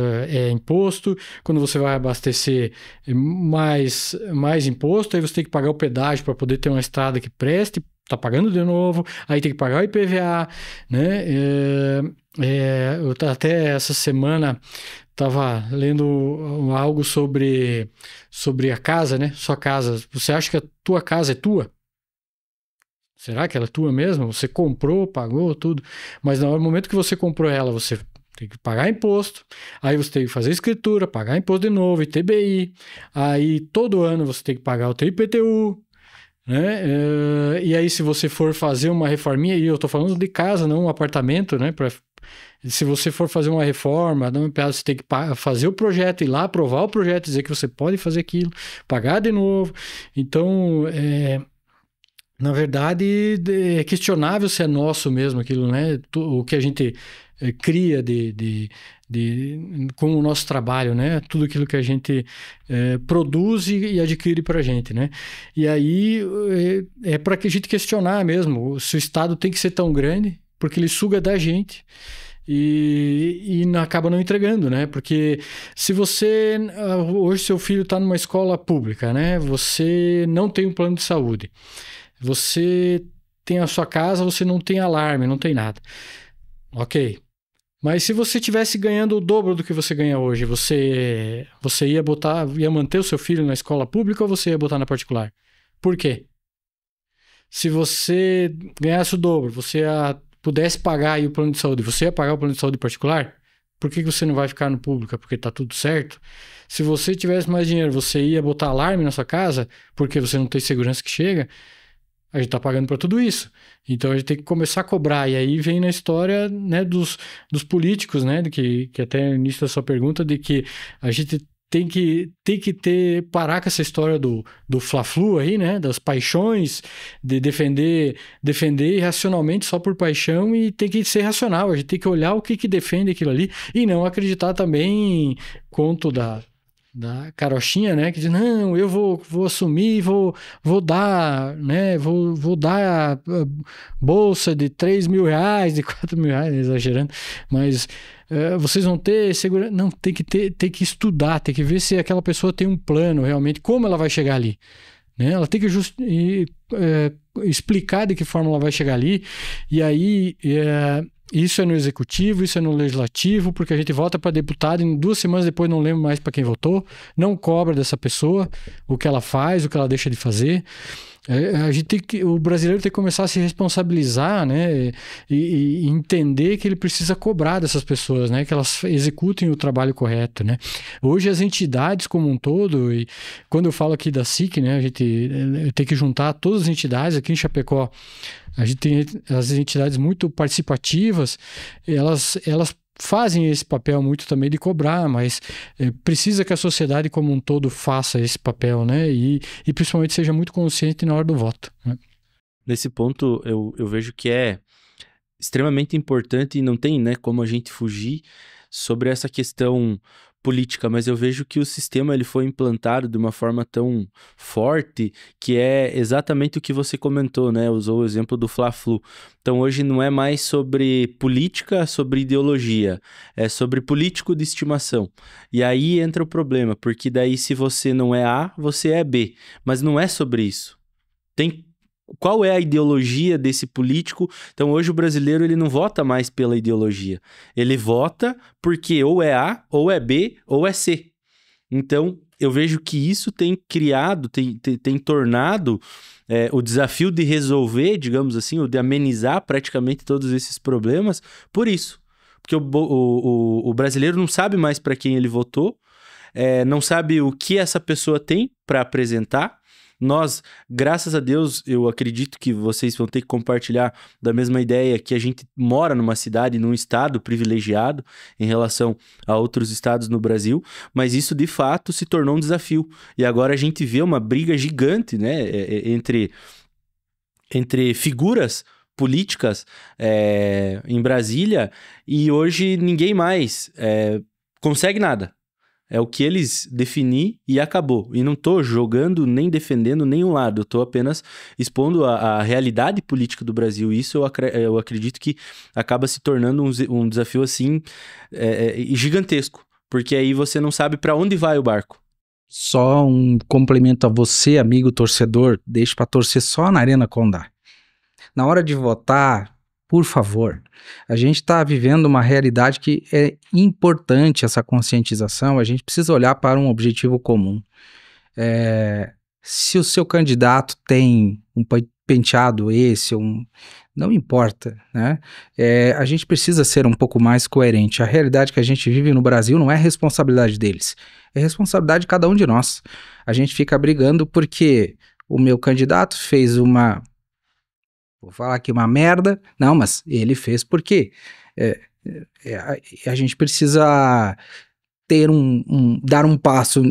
imposto. Quando você vai abastecer, mais imposto. Aí você tem que pagar o pedágio para poder ter uma estrada que preste. Tá pagando de novo. Aí tem que pagar o IPVA, né? Eu até essa semana estava lendo algo sobre a casa, né? Sua casa. Você acha que a tua casa é tua? Será que ela é tua mesmo? Você comprou, pagou, tudo. Mas no momento que você comprou ela, você tem que pagar imposto, aí você tem que fazer escritura, pagar imposto de novo, ITBI, aí todo ano você tem que pagar o teu IPTU, né? E aí se você for fazer uma reforminha, e eu tô falando de casa, não um apartamento, né? Se você for fazer uma reforma, você tem que fazer o projeto, ir lá aprovar o projeto, dizer que você pode fazer aquilo, pagar de novo. Então, na verdade, é questionável se é nosso mesmo aquilo, né? O que a gente cria com o nosso trabalho, né? Tudo aquilo que a gente produz e adquire para a gente, né? E aí é para que a gente questionar mesmo se o Estado tem que ser tão grande, porque ele suga da gente e acaba não entregando, né? Porque se você... Hoje seu filho está numa escola pública, né? Você não tem um plano de saúde. Você tem a sua casa, você não tem alarme, não tem nada. Ok. Mas se você estivesse ganhando o dobro do que você ganha hoje, você ia manter o seu filho na escola pública ou você ia botar na particular? Por quê? Se você ganhasse o dobro, você pudesse pagar aí o plano de saúde, você ia pagar o plano de saúde particular? Por que você não vai ficar no público? Porque tá tudo certo? Se você tivesse mais dinheiro, você ia botar alarme na sua casa porque você não tem segurança que chega? A gente está pagando para tudo isso. Então a gente tem que começar a cobrar. E aí vem na história, né, dos políticos, né? Que até no início da sua pergunta, de que a gente tem que parar com essa história do Fla-Flu aí, né? Das paixões, de defender irracionalmente só por paixão, e tem que ser racional. A gente tem que olhar o que defende aquilo ali e não acreditar também em conto da carochinha, né, que diz, não, eu vou assumir, vou dar, né, vou dar a bolsa de 3 mil reais, de 4 mil reais, exagerando, mas vocês vão ter segurança. Não, tem que estudar, tem que ver se aquela pessoa tem um plano realmente, como ela vai chegar ali, né, ela tem que explicar de que forma ela vai chegar ali, e aí isso é no executivo, isso é no legislativo, porque a gente vota para deputado e 2 semanas depois não lembra mais para quem votou, não cobra dessa pessoa o que ela faz, o que ela deixa de fazer. A gente o brasileiro tem que começar a se responsabilizar, né, e entender que ele precisa cobrar dessas pessoas, né, que elas executem o trabalho correto, né. Hoje as entidades como um todo, e quando eu falo aqui da SIC, né, a gente tem que juntar todas as entidades aqui em Chapecó. A gente tem as entidades muito participativas, elas fazem esse papel muito também de cobrar, mas precisa que a sociedade como um todo faça esse papel, né? E principalmente seja muito consciente na hora do voto, né? Nesse ponto, eu vejo que é extremamente importante e não tem, né, como a gente fugir sobre essa questão política, mas eu vejo que o sistema ele foi implantado de uma forma tão forte que é exatamente o que você comentou, né? Usou o exemplo do Fla-Flu. Então hoje não é mais sobre política, sobre ideologia, é sobre político de estimação. E aí entra o problema, porque daí se você não é A, você é B, mas não é sobre isso. Qual é a ideologia desse político? Então, hoje o brasileiro ele não vota mais pela ideologia. Ele vota porque ou é A, ou é B, ou é C. Então, eu vejo que isso tem criado, tem tornado o desafio de resolver, digamos assim, ou de amenizar praticamente todos esses problemas por isso. Porque o brasileiro não sabe mais para quem ele votou, não sabe o que essa pessoa tem para apresentar. Nós, graças a Deus, eu acredito que vocês vão ter que compartilhar da mesma ideia, que a gente mora numa cidade, num estado privilegiado em relação a outros estados no Brasil, mas isso de fato se tornou um desafio. E agora a gente vê uma briga gigante, né, entre figuras políticas em Brasília, e hoje ninguém mais consegue nada. É o que eles definir e acabou. E não tô jogando nem defendendo nenhum lado. Eu tô apenas expondo a realidade política do Brasil. Isso eu acredito que acaba se tornando um desafio assim gigantesco. Porque aí você não sabe para onde vai o barco. Só um complemento a você, amigo torcedor. Deixa para torcer só na Arena Condá. Na hora de votar, por favor, a gente está vivendo uma realidade que é importante essa conscientização, a gente precisa olhar para um objetivo comum. Se o seu candidato tem penteado esse, não importa, né? A gente precisa ser um pouco mais coerente. A realidade que a gente vive no Brasil não é responsabilidade deles, é responsabilidade de cada um de nós. A gente fica brigando porque o meu candidato fez vou falar aqui uma merda, não, mas ele fez por quê? A gente precisa ter dar um passo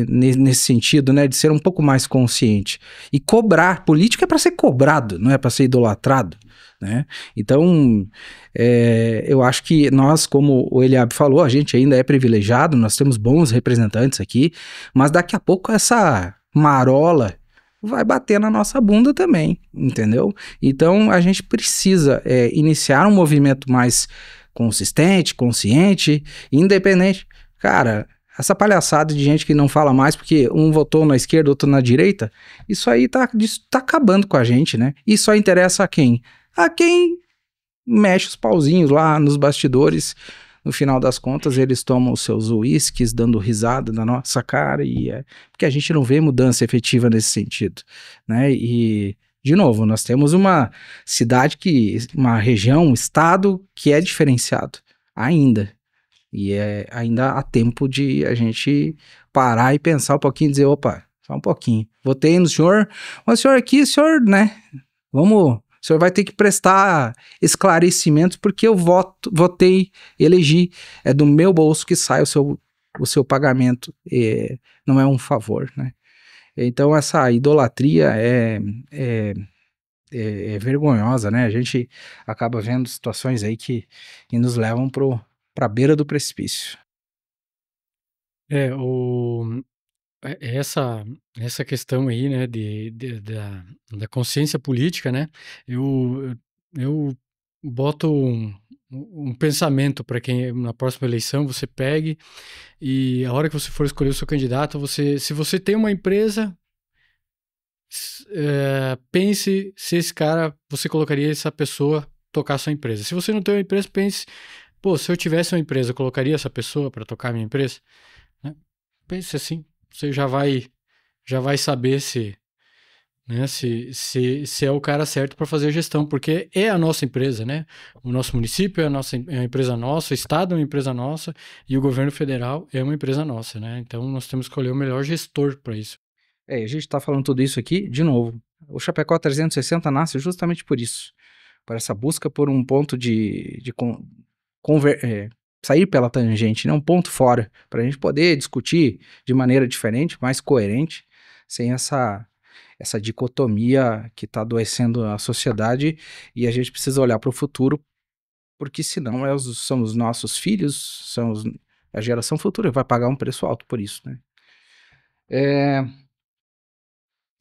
nesse sentido, né, de ser um pouco mais consciente e cobrar. Política é para ser cobrado, não é para ser idolatrado, né? Então, eu acho que nós, como o Eliabe falou, a gente ainda é privilegiado, nós temos bons representantes aqui, mas daqui a pouco essa marola vai bater na nossa bunda também, entendeu? Então, a gente precisa iniciar um movimento mais consistente, consciente, independente. Cara, essa palhaçada de gente que não fala mais porque um votou na esquerda, outro na direita, isso aí tá acabando com a gente, né? E só interessa a quem? A quem mexe os pauzinhos lá nos bastidores. No final das contas, eles tomam os seus uísques, dando risada na nossa cara, porque a gente não vê mudança efetiva nesse sentido, né? E, de novo, nós temos uma uma região, um estado que é diferenciado, ainda. E ainda há tempo de a gente parar e pensar um pouquinho e dizer, opa, só um pouquinho. Votei no senhor, mas o senhor aqui, o senhor, né? O senhor vai ter que prestar esclarecimentos porque eu votei, elegi, é do meu bolso que sai o seu pagamento, não é um favor, né? Então essa idolatria é vergonhosa, né? A gente acaba vendo situações aí que nos levam para a beira do precipício. Essa questão aí, né, da consciência política, né, eu boto um pensamento para quem na próxima eleição você pegue e a hora que você for escolher o seu candidato, se você tem uma empresa, pense se esse cara, você colocaria essa pessoa tocar a sua empresa. Se você não tem uma empresa, pense, pô, se eu tivesse uma empresa, eu colocaria essa pessoa para tocar a minha empresa? Né? Pense assim, você já vai saber se é o cara certo para fazer a gestão, porque é a nossa empresa, né? O nosso município é uma empresa nossa, o estado é uma empresa nossa e o governo federal é uma empresa nossa, né? Então nós temos que escolher o melhor gestor para isso. A gente está falando tudo isso aqui, de novo, o Chapecó 360 nasce justamente por isso, por essa busca por um ponto sair pela tangente, né? Um ponto fora, para a gente poder discutir de maneira diferente, mais coerente, sem essa dicotomia que está adoecendo a sociedade, e a gente precisa olhar para o futuro, porque senão são os nossos filhos, a geração futura vai pagar um preço alto por isso, né?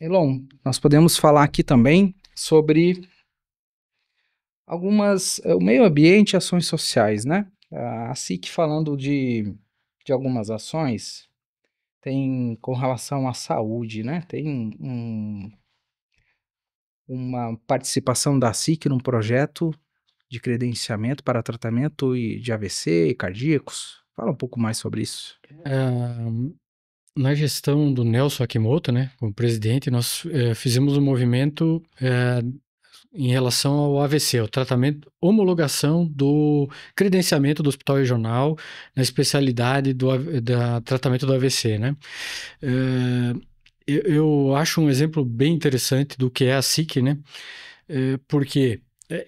Elon, nós podemos falar aqui também sobre o meio ambiente e ações sociais, né? A SIC falando de algumas ações, tem com relação à saúde, né? Tem uma participação da SIC num projeto de credenciamento para tratamento de AVC e cardíacos. Fala um pouco mais sobre isso. Na gestão do Nelson Akimoto, né, como presidente, nós fizemos um movimento em relação ao AVC, o tratamento, homologação do credenciamento do Hospital Regional na especialidade do tratamento do AVC, né? Eu acho um exemplo bem interessante do que é a SIC, né? Porque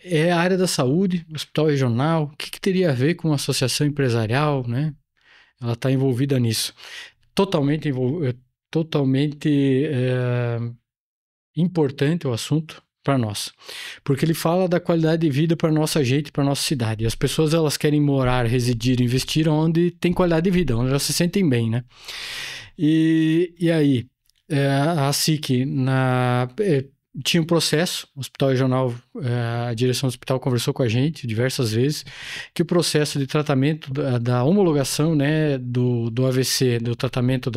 é a área da saúde, Hospital Regional, o que teria a ver com a associação empresarial, né? Ela está envolvida nisso. Totalmente importante o assunto para nós, porque ele fala da qualidade de vida para nossa gente, para nossa cidade. E as pessoas, elas querem morar, residir, investir onde tem qualidade de vida, onde elas se sentem bem, né? E aí, a SIC tinha um processo, o Hospital Regional, a direção do hospital conversou com a gente diversas vezes, que o processo de tratamento da homologação, né, do AVC, do tratamento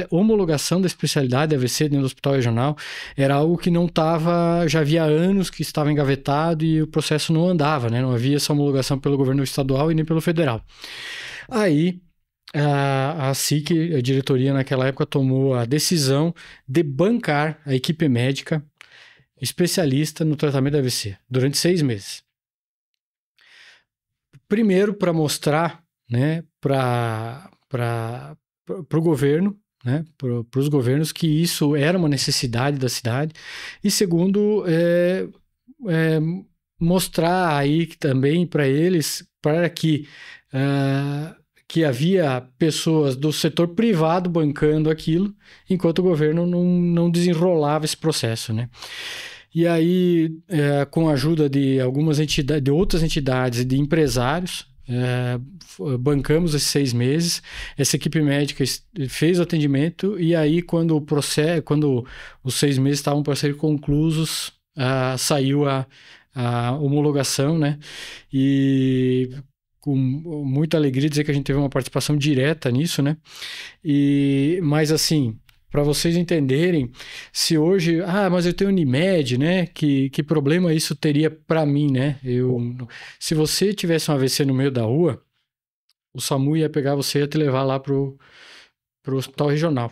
homologação da especialidade AVC dentro do Hospital Regional, era algo que não estava, já havia anos que estava engavetado e o processo não andava, né, não havia essa homologação pelo governo estadual e nem pelo federal. Aí, a SIC, a diretoria naquela época, tomou a decisão de bancar a equipe médica especialista no tratamento da AVC durante 6 meses. Primeiro, para mostrar, né, para o governo, né, para os governos, que isso era uma necessidade da cidade. E segundo, mostrar aí também para eles, para que havia pessoas do setor privado bancando aquilo, enquanto o governo não desenrolava esse processo, né? E aí, com a ajuda de algumas entidades, de outras entidades e de empresários, bancamos esses 6 meses. Essa equipe médica fez o atendimento, e aí, quando os 6 meses estavam para ser conclusos, saiu a homologação, né? E com muita alegria dizer que a gente teve uma participação direta nisso, né? Mas assim, para vocês entenderem, se hoje, mas eu tenho Unimed, né? Que problema isso teria para mim, né? Se você tivesse um AVC no meio da rua, o SAMU ia pegar você e ia te levar lá pro hospital regional.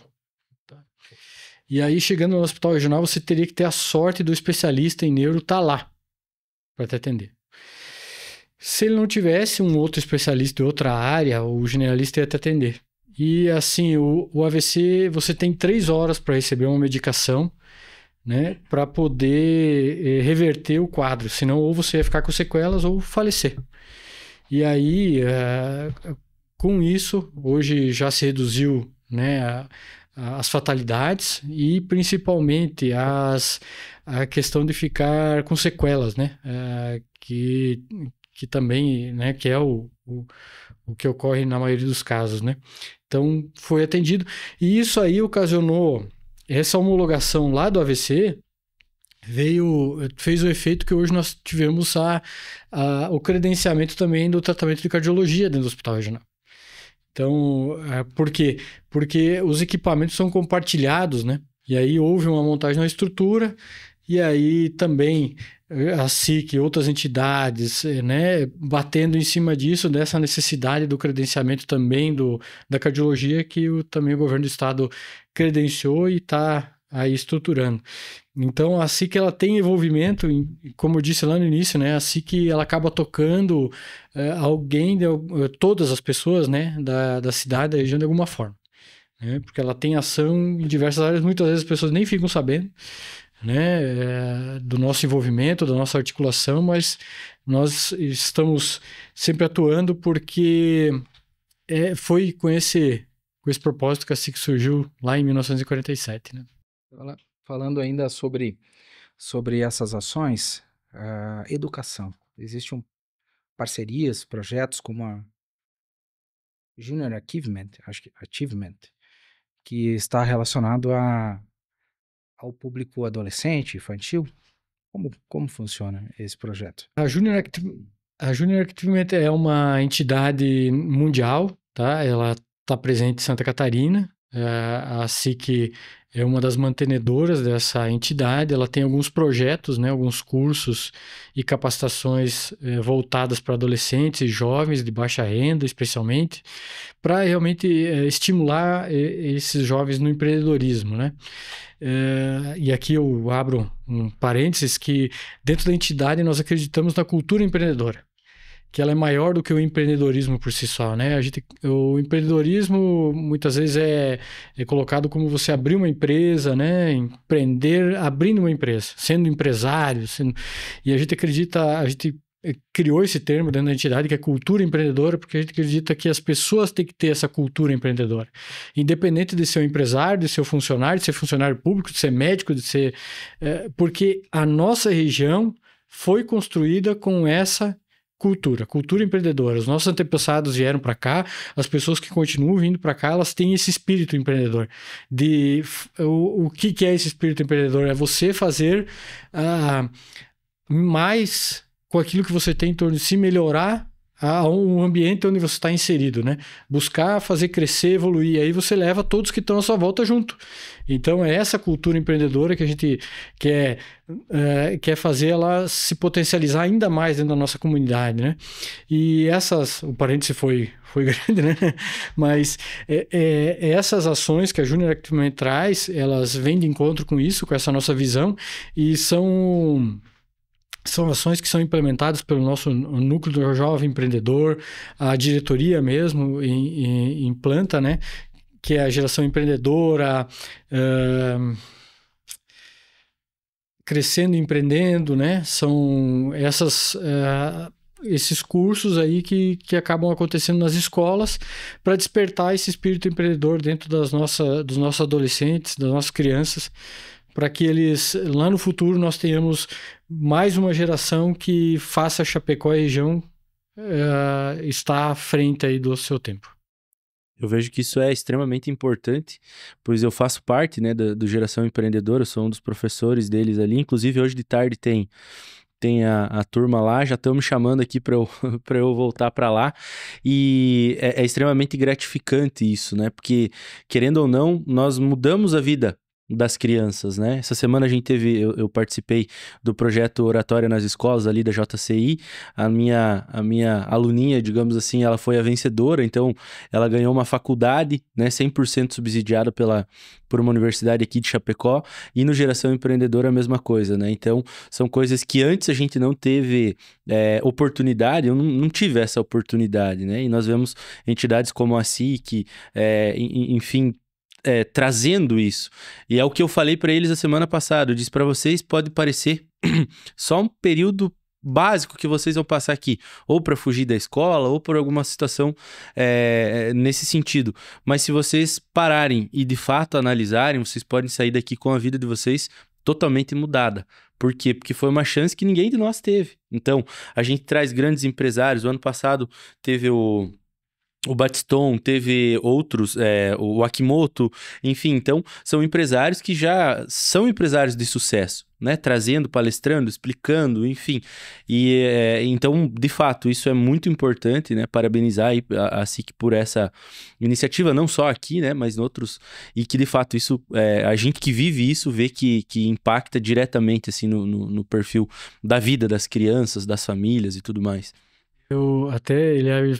E aí, chegando no hospital regional, você teria que ter a sorte do especialista em neuro estar lá para te atender. Se ele não tivesse um outro especialista de outra área, o generalista ia te atender. E assim, o AVC, você tem 3 horas para receber uma medicação, né, para poder reverter o quadro. Senão, ou você ia ficar com sequelas ou falecer. E aí, com isso, hoje já se reduziu, né, as fatalidades e principalmente a questão de ficar com sequelas, né, que também, né, que é o que ocorre na maioria dos casos, né. Então, foi atendido. E isso aí ocasionou, essa homologação lá do AVC fez o efeito que hoje nós tivemos o credenciamento também do tratamento de cardiologia dentro do hospital regional. Então, por quê? Porque os equipamentos são compartilhados, né? E aí houve uma montagem na estrutura, e aí também a SIC e outras entidades, né, batendo em cima disso, dessa necessidade do credenciamento também da cardiologia, que também o governo do estado credenciou e está aí estruturando. Então, a SIC, ela tem envolvimento, como eu disse lá no início, né? A SIC, ela acaba tocando todas as pessoas, né, da cidade, da região, de alguma forma, né? Porque ela tem ação em diversas áreas, muitas vezes as pessoas nem ficam sabendo, né, do nosso envolvimento, da nossa articulação, mas nós estamos sempre atuando porque foi com esse propósito que a SIC surgiu lá em 1947, né? Falando ainda sobre essas ações, a educação. Existem parcerias, projetos como a Junior Achievement, que está relacionado ao público adolescente, infantil. Como funciona esse projeto? A Junior Achievement é uma entidade mundial, tá? Ela está presente em Santa Catarina. A SIC é uma das mantenedoras dessa entidade. Ela tem alguns projetos, né, alguns cursos e capacitações voltadas para adolescentes e jovens de baixa renda, especialmente, para realmente estimular esses jovens no empreendedorismo, né? E aqui eu abro um parênteses que dentro da entidade nós acreditamos na cultura empreendedora, que ela é maior do que o empreendedorismo por si só, né? O empreendedorismo muitas vezes é colocado como você abrir uma empresa, né? Empreender abrindo uma empresa, sendo empresário, e a gente criou esse termo dentro da entidade, que é cultura empreendedora, porque a gente acredita que as pessoas têm que ter essa cultura empreendedora. Independente de ser um empresário, de ser um funcionário, de ser funcionário público, de ser médico, porque a nossa região foi construída com essa cultura empreendedora. Os nossos antepassados vieram para cá, as pessoas que continuam vindo para cá, elas têm esse espírito empreendedor. O que é esse espírito empreendedor? É você fazer mais com aquilo que você tem em torno de si, melhorar a um ambiente onde você está inserido, né? Buscar fazer crescer, evoluir, e aí você leva todos que estão à sua volta junto. Então é essa cultura empreendedora que a gente quer fazer ela se potencializar ainda mais dentro da nossa comunidade, né? E o parêntese foi grande, né? Mas essas ações que a Junior Active traz, elas vêm de encontro com isso, com essa nossa visão, e são ações que são implementadas pelo nosso núcleo do jovem empreendedor, a diretoria mesmo implanta, né? Que é a geração empreendedora, crescendo e empreendendo, né? São esses cursos aí que acabam acontecendo nas escolas para despertar esse espírito empreendedor dentro dos nossos adolescentes, das nossas crianças, para que eles, lá no futuro, nós tenhamos mais uma geração que faça a Chapecó e a região estar à frente aí do seu tempo. Eu vejo que isso é extremamente importante, pois eu faço parte, né, do Geração Empreendedora, eu sou um dos professores deles ali, inclusive hoje de tarde tem a turma lá, já estão me chamando aqui para eu voltar para lá, e é extremamente gratificante isso, né, porque, querendo ou não, nós mudamos a vida das crianças, né? Essa semana a gente eu participei do projeto Oratória nas Escolas ali da JCI, a minha aluninha, digamos assim, ela foi a vencedora, então ela ganhou uma faculdade, né, 100% subsidiada por uma universidade aqui de Chapecó, e no Geração Empreendedora a mesma coisa, né? Então são coisas que antes a gente não teve oportunidade, eu não tive essa oportunidade, né? E nós vemos entidades como a SIC, enfim, trazendo isso. E é o que eu falei para eles a semana passada. Eu disse para vocês, pode parecer só um período básico que vocês vão passar aqui, ou para fugir da escola, ou por alguma situação nesse sentido. Mas se vocês pararem e de fato analisarem, vocês podem sair daqui com a vida de vocês totalmente mudada. Por quê? Porque foi uma chance que ninguém de nós teve. Então, a gente traz grandes empresários. O ano passado teve o Batiston, teve outros, o Akimoto, enfim, então são empresários que já são empresários de sucesso, né? Trazendo, palestrando, explicando, enfim. E então, de fato, isso é muito importante, né? Parabenizar aí a SIC por essa iniciativa, não só aqui, né? Mas em outros, e que de fato isso, a gente que vive isso, vê que impacta diretamente assim, no perfil da vida das crianças, das famílias e tudo mais. Eu até, ele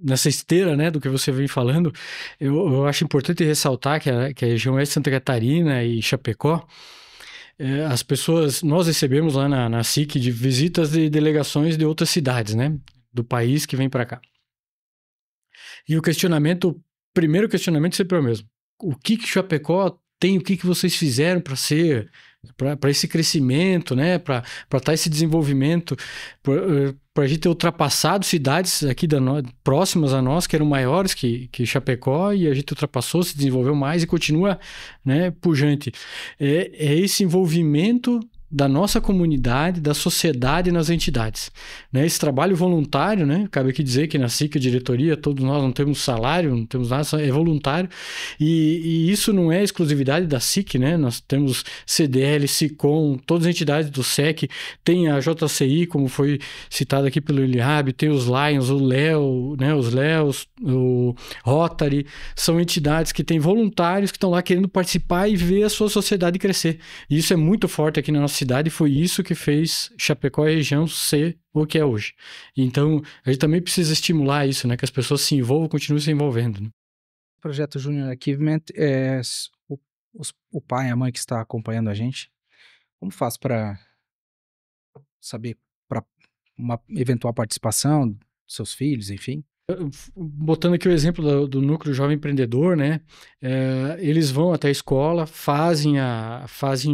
nessa esteira, né, do que você vem falando, eu acho importante ressaltar que a região oeste de Santa Catarina e Chapecó, as pessoas, nós recebemos lá na SIC de visitas de delegações de outras cidades, né, do país que vem para cá. E o primeiro questionamento sempre é o mesmo. O que Chapecó tem, o que vocês fizeram para esse crescimento, né, para estar esse desenvolvimento, para a gente ter ultrapassado cidades aqui próximas a nós, que eram maiores que Chapecó, e a gente ultrapassou, se desenvolveu mais e continua, né, pujante. É esse envolvimento da nossa comunidade, da sociedade nas entidades, né? Esse trabalho voluntário, né? Cabe aqui dizer que na SIC, a diretoria, todos nós não temos salário, não temos nada, é voluntário, e isso não é exclusividade da SIC, né? Nós temos CDL, SICOM, todas as entidades do SEC, tem a JCI, como foi citado aqui pelo Eliab, tem os Lions, o Léo, né? Os Léos, o Rotary, são entidades que têm voluntários que estão lá querendo participar e ver a sua sociedade crescer. E isso é muito forte aqui na nossa cidade, foi isso que fez Chapecó e a região ser o que é hoje. Então, a gente também precisa estimular isso, né? Que as pessoas se envolvam, continuem se envolvendo. Né? O projeto Junior Achievement, o pai e a mãe que está acompanhando a gente, como faz para saber, para uma eventual participação dos seus filhos, enfim? Botando aqui o exemplo do Núcleo Jovem Empreendedor, né? Eles vão até a escola, fazem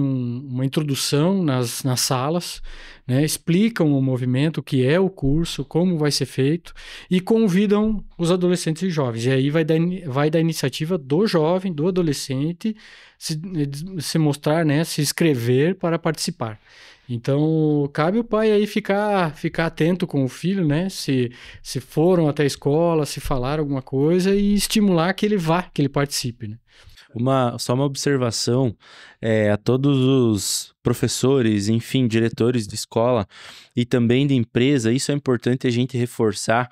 uma introdução nas salas, né? Explicam o movimento, o que é o curso, como vai ser feito, e convidam os adolescentes e jovens. E aí vai da iniciativa do jovem, do adolescente, se mostrar, né? Se inscrever para participar. Então, cabe o pai aí ficar atento com o filho, né? Se foram até a escola, se falaram alguma coisa, e estimular que ele vá, que ele participe, né? Só uma observação a todos os professores, enfim, diretores de escola e também de empresa, isso é importante a gente reforçar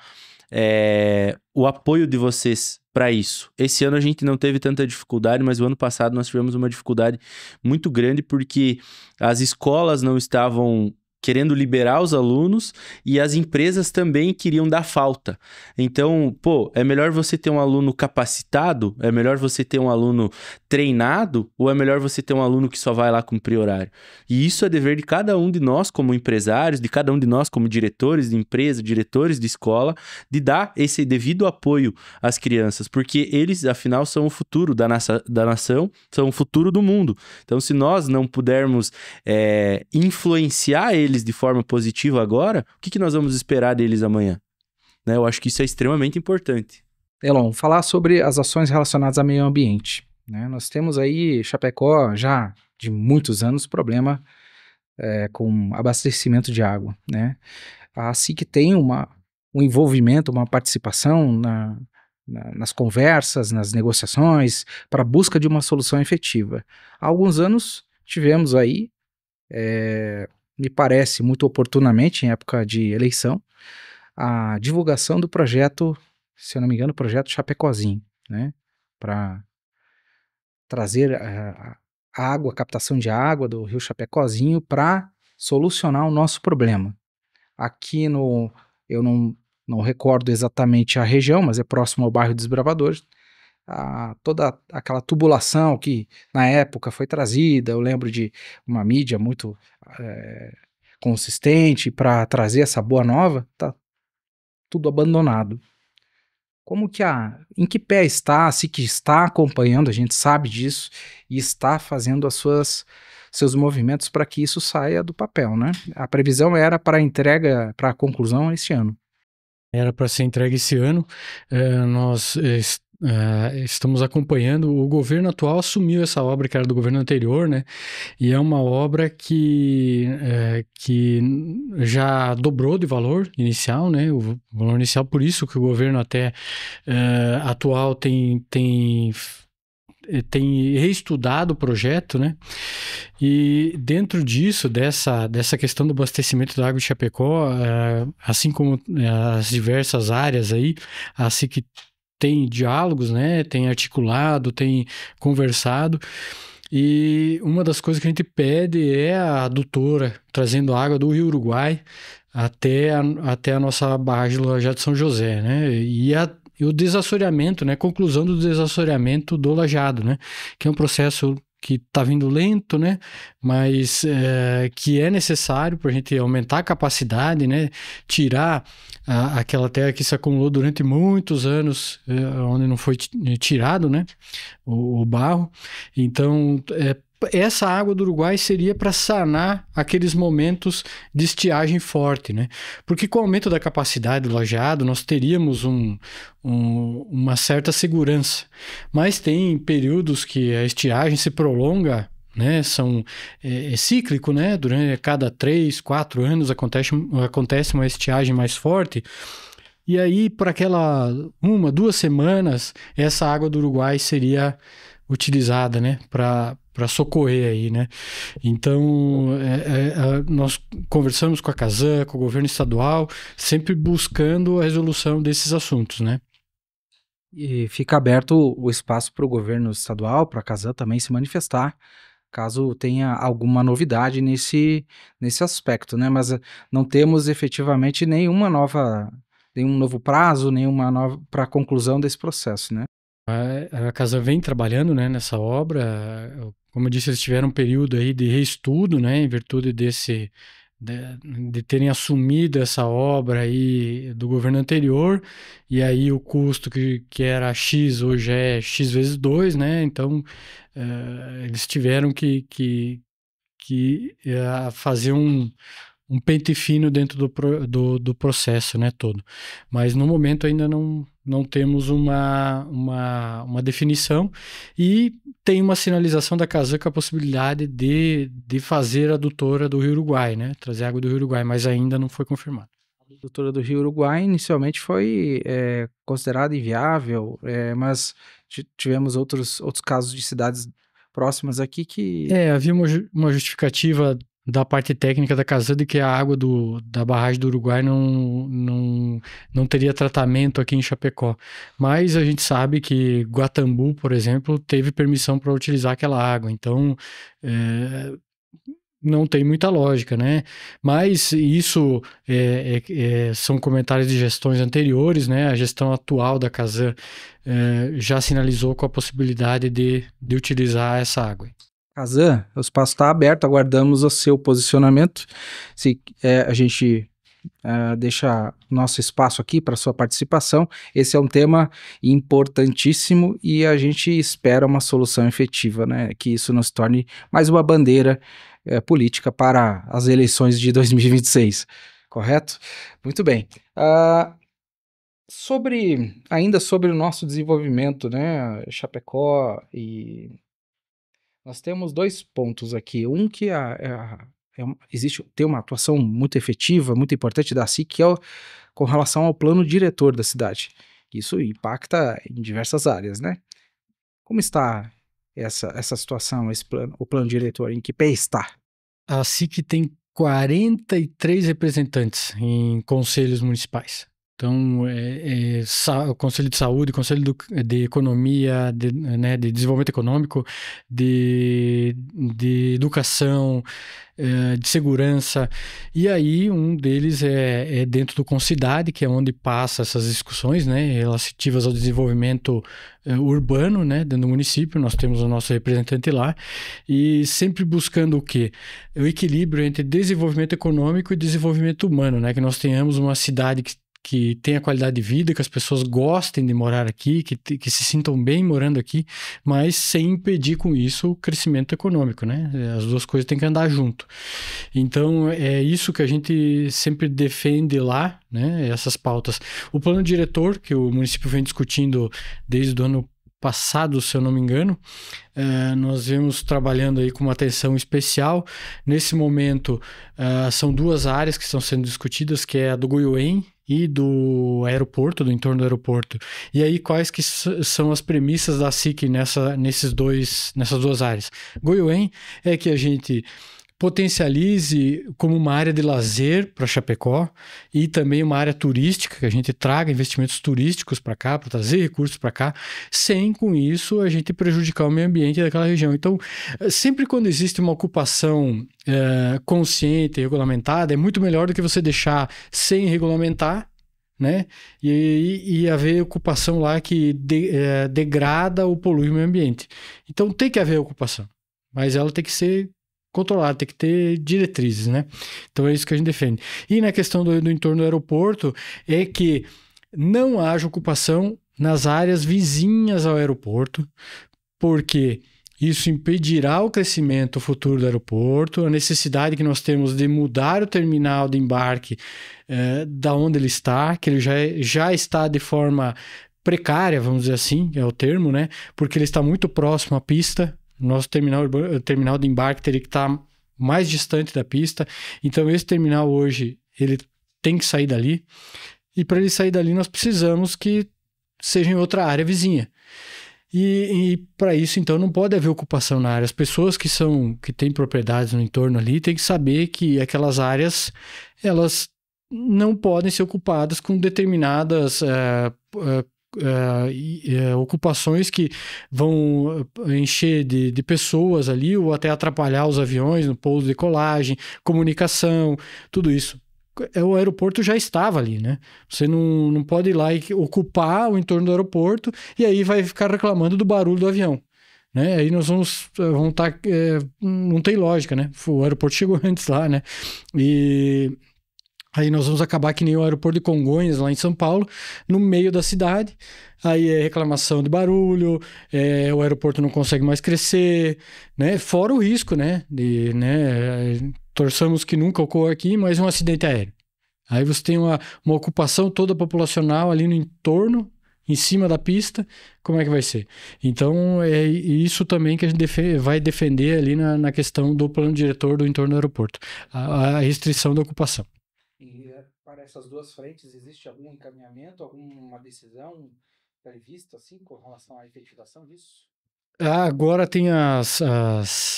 o apoio de vocês para isso. Esse ano a gente não teve tanta dificuldade, mas o ano passado nós tivemos uma dificuldade muito grande porque as escolas não estavam querendo liberar os alunos e as empresas também queriam dar falta. Então, é melhor você ter um aluno capacitado? É melhor você ter um aluno treinado? Ou é melhor você ter um aluno que só vai lá cumprir horário? E isso é dever de cada um de nós como empresários, de cada um de nós como diretores de empresa, diretores de escola, de dar esse devido apoio às crianças, porque eles, afinal, são o futuro da nação, são o futuro do mundo. Então, se nós não pudermos influenciar eles de forma positiva agora, o que nós vamos esperar deles amanhã? Né? Eu acho que isso é extremamente importante. Elon, falar sobre as ações relacionadas ao meio ambiente. Né? Nós temos aí, Chapecó, já de muitos anos, problema com abastecimento de água. Né? A SIC tem um envolvimento, uma participação nas conversas, nas negociações, para a busca de uma solução efetiva. Há alguns anos tivemos aí, me parece muito oportunamente, em época de eleição, a divulgação do projeto, se eu não me engano, o projeto Chapecozinho, né? Para trazer a água, a captação de água do rio Chapecozinho para solucionar o nosso problema. Aqui eu não recordo exatamente a região, mas é próximo ao bairro dos Bravadores, toda aquela tubulação que na época foi trazida, eu lembro de uma mídia muito consistente para trazer essa boa nova, tá tudo abandonado. Em que pé está, se que está acompanhando, a gente sabe disso, e está fazendo seus movimentos para que isso saia do papel, né? A previsão era para entrega, para a conclusão este ano. Era para ser entregue esse ano. Nós estamos acompanhando. O governo atual assumiu essa obra que era do governo anterior, né? E é uma obra que já dobrou de valor inicial, né? O valor inicial, por isso que o governo até atual tem reestudado o projeto, né? E dentro disso, dessa questão do abastecimento da água de Chapecó, assim como as diversas áreas aí, assim que tem diálogos, né? Tem articulado, tem conversado. E uma das coisas que a gente pede é a adutora trazendo água do Rio Uruguai até a nossa barragem do Lajeado de São José, né? E o desassoreamento, né? Conclusão do desassoreamento do Lajeado, né? Que é um processo que está vindo lento, né? Mas que é necessário para a gente aumentar a capacidade, né? Tirar aquela terra que se acumulou durante muitos anos, onde não foi tirado, né? O barro. Então, essa água do Uruguai seria para sanar aqueles momentos de estiagem forte, né? Porque com o aumento da capacidade do lajeado, nós teríamos uma certa segurança. Mas tem períodos que a estiagem se prolonga, né? É cíclico, né? Durante cada 3, 4 anos acontece uma estiagem mais forte. E aí, por aquela 1, 2 semanas, essa água do Uruguai seria utilizada, né? Para socorrer aí, né? Então, nós conversamos com a Casan, com o governo estadual, sempre buscando a resolução desses assuntos, né? E fica aberto o espaço para o governo estadual, para a Casan também se manifestar, caso tenha alguma novidade nesse aspecto, né? Mas não temos efetivamente nenhum novo prazo, nenhuma nova para a conclusão desse processo, né? A Casan vem trabalhando, né, nessa obra. Como eu disse, eles tiveram um período aí de reestudo, né, em virtude de terem assumido essa obra aí do governo anterior, e aí o custo que era X hoje é X vezes 2, né? Então eles tiveram que fazer um pente fino dentro do processo, né, todo. Mas no momento ainda não temos uma definição, e tem uma sinalização da Casan com a possibilidade de fazer a adutora do Rio Uruguai, né, trazer água do Rio Uruguai, mas ainda não foi confirmado. A Dutora do Rio Uruguai inicialmente foi considerada inviável, mas tivemos outros casos de cidades próximas aqui que... Havia uma justificativa da parte técnica da Casan de que a água da barragem do Uruguai não teria tratamento aqui em Chapecó. Mas a gente sabe que Guatambu, por exemplo, teve permissão para utilizar aquela água. Então, não tem muita lógica, né? Mas isso são comentários de gestões anteriores, né? A gestão atual da Casan já sinalizou com a possibilidade de utilizar essa água. Casan, o espaço está aberto, aguardamos o seu posicionamento. Se a gente deixa nosso espaço aqui para sua participação, esse é um tema importantíssimo e a gente espera uma solução efetiva, né? Que isso não se torne mais uma bandeira política para as eleições de 2026, correto? Muito bem. Ainda sobre o nosso desenvolvimento, né? Chapecó e... Nós temos 2 pontos aqui. Um que tem uma atuação muito efetiva, muito importante da SIC, que é com relação ao plano diretor da cidade. Isso impacta em diversas áreas, né? Como está essa situação, o plano diretor, em que pé está? A SIC tem 43 representantes em conselhos municipais. Então, o Conselho de Saúde, Conselho de Economia, de Desenvolvimento Econômico, de Educação, de Segurança. E aí, um deles é dentro do Concidade, que é onde passa essas discussões, né, relativas ao desenvolvimento urbano, né, dentro do município. Nós temos o nosso representante lá. E sempre buscando o quê? O equilíbrio entre desenvolvimento econômico e desenvolvimento humano, né, que nós tenhamos uma cidade que tenha qualidade de vida, que as pessoas gostem de morar aqui, que se sintam bem morando aqui, mas sem impedir com isso o crescimento econômico, né? As duas coisas têm que andar junto. Então, é isso que a gente sempre defende lá, né? Essas pautas. O plano diretor, que o município vem discutindo desde o ano passado, se eu não me engano, nós vemos trabalhando aí com uma atenção especial. Nesse momento, são 2 áreas que estão sendo discutidas, que é a do Goiuém e do aeroporto, do entorno do aeroporto. E aí, quais que são as premissas da SIC nessas 2 áreas? Goiuém é que a gente potencialize como uma área de lazer para Chapecó e também uma área turística, que a gente traga investimentos turísticos para cá, para trazer recursos para cá, sem com isso a gente prejudicar o meio ambiente daquela região. Então, sempre quando existe uma ocupação consciente e regulamentada, é muito melhor do que você deixar sem regulamentar, né? E haver ocupação lá que degrada ou polui o meio ambiente. Então, tem que haver ocupação, mas ela tem que ser controlado, tem que ter diretrizes, né? Então é isso que a gente defende. E na questão do entorno do aeroporto, é que não haja ocupação nas áreas vizinhas ao aeroporto, porque isso impedirá o crescimento futuro do aeroporto, a necessidade que nós temos de mudar o terminal de embarque da onde ele está, que ele já está de forma precária, vamos dizer assim, é o termo, né? Porque ele está muito próximo à pista. Nosso terminal de embarque teria que estar mais distante da pista. Então, esse terminal hoje, ele tem que sair dali. E para ele sair dali, nós precisamos que seja em outra área vizinha. E para isso, então, não pode haver ocupação na área. As pessoas que têm propriedades no entorno ali têm que saber que aquelas áreas, elas não podem ser ocupadas com determinadas ocupações que vão encher de pessoas ali ou até atrapalhar os aviões no pouso de decolagem, comunicação, tudo isso. O aeroporto já estava ali, né? Você não pode ir lá e ocupar o entorno do aeroporto e aí vai ficar reclamando do barulho do avião, né? Aí nós vamos estar... não tem lógica, né? O aeroporto chegou antes lá, né? E... aí nós vamos acabar que nem o aeroporto de Congonhas, lá em São Paulo, no meio da cidade. Aí é reclamação de barulho, o aeroporto não consegue mais crescer, né? Fora o risco, né? Torçamos que nunca ocorra aqui, mas um acidente aéreo. Aí você tem uma ocupação toda populacional ali no entorno, em cima da pista, como é que vai ser? Então, é isso também que a gente vai defender ali na questão do plano diretor do entorno do aeroporto, a restrição da ocupação. E para essas duas frentes, existe algum encaminhamento, alguma decisão prevista, assim, com relação à efetivação disso? Agora tem as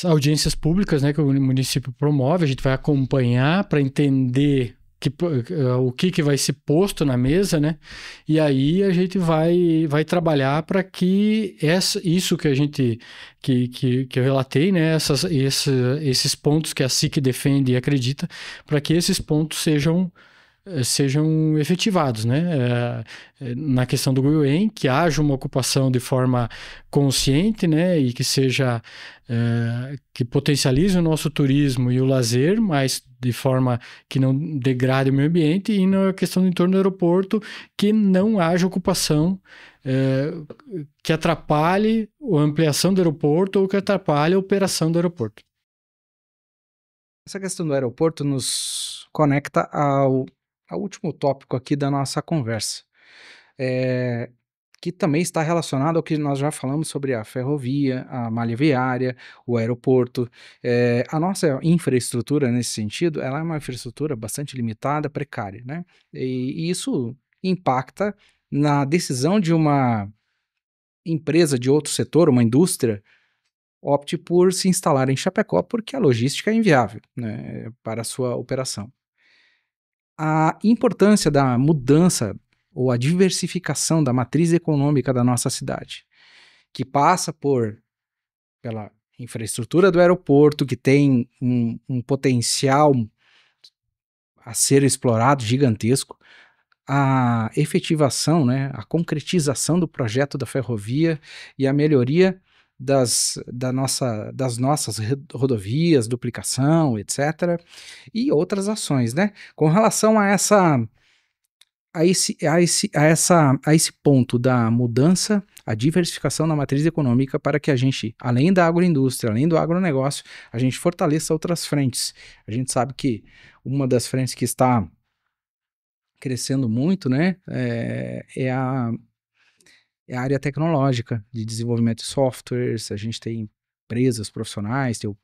audiências públicas, né, que o município promove, a gente vai acompanhar para entender o que vai ser posto na mesa, né? E aí a gente vai trabalhar para que isso que a gente que eu relatei, né? Esses pontos que a SIC defende e acredita, para que esses pontos sejam efetivados, né? Na questão do Goiuém, que haja uma ocupação de forma consciente, né? E que seja que potencialize o nosso turismo e o lazer, mas de forma que não degrade o meio ambiente, e na questão do entorno do aeroporto, que não haja ocupação que atrapalhe a ampliação do aeroporto ou que atrapalhe a operação do aeroporto. Essa questão do aeroporto nos conecta ao último tópico aqui da nossa conversa, que também está relacionado ao que nós já falamos sobre a ferrovia, a malha viária, o aeroporto. A nossa infraestrutura, nesse sentido, ela é uma infraestrutura bastante limitada, precária, né? E isso impacta na decisão de uma empresa de outro setor, uma indústria, opte por se instalar em Chapecó, porque a logística é inviável, né, para a sua operação. A importância da mudança ou a diversificação da matriz econômica da nossa cidade, que passa pela infraestrutura do aeroporto, que tem um potencial a ser explorado gigantesco, a efetivação, né, a concretização do projeto da ferrovia e a melhoria das nossas rodovias, duplicação, etc. E outras ações, né? Com relação a esse ponto da mudança, a diversificação da matriz econômica, para que a gente, além da agroindústria, além do agronegócio, a gente fortaleça outras frentes. A gente sabe que uma das frentes que está crescendo muito, né, é a área tecnológica de desenvolvimento de softwares. A gente tem empresas profissionais, tem o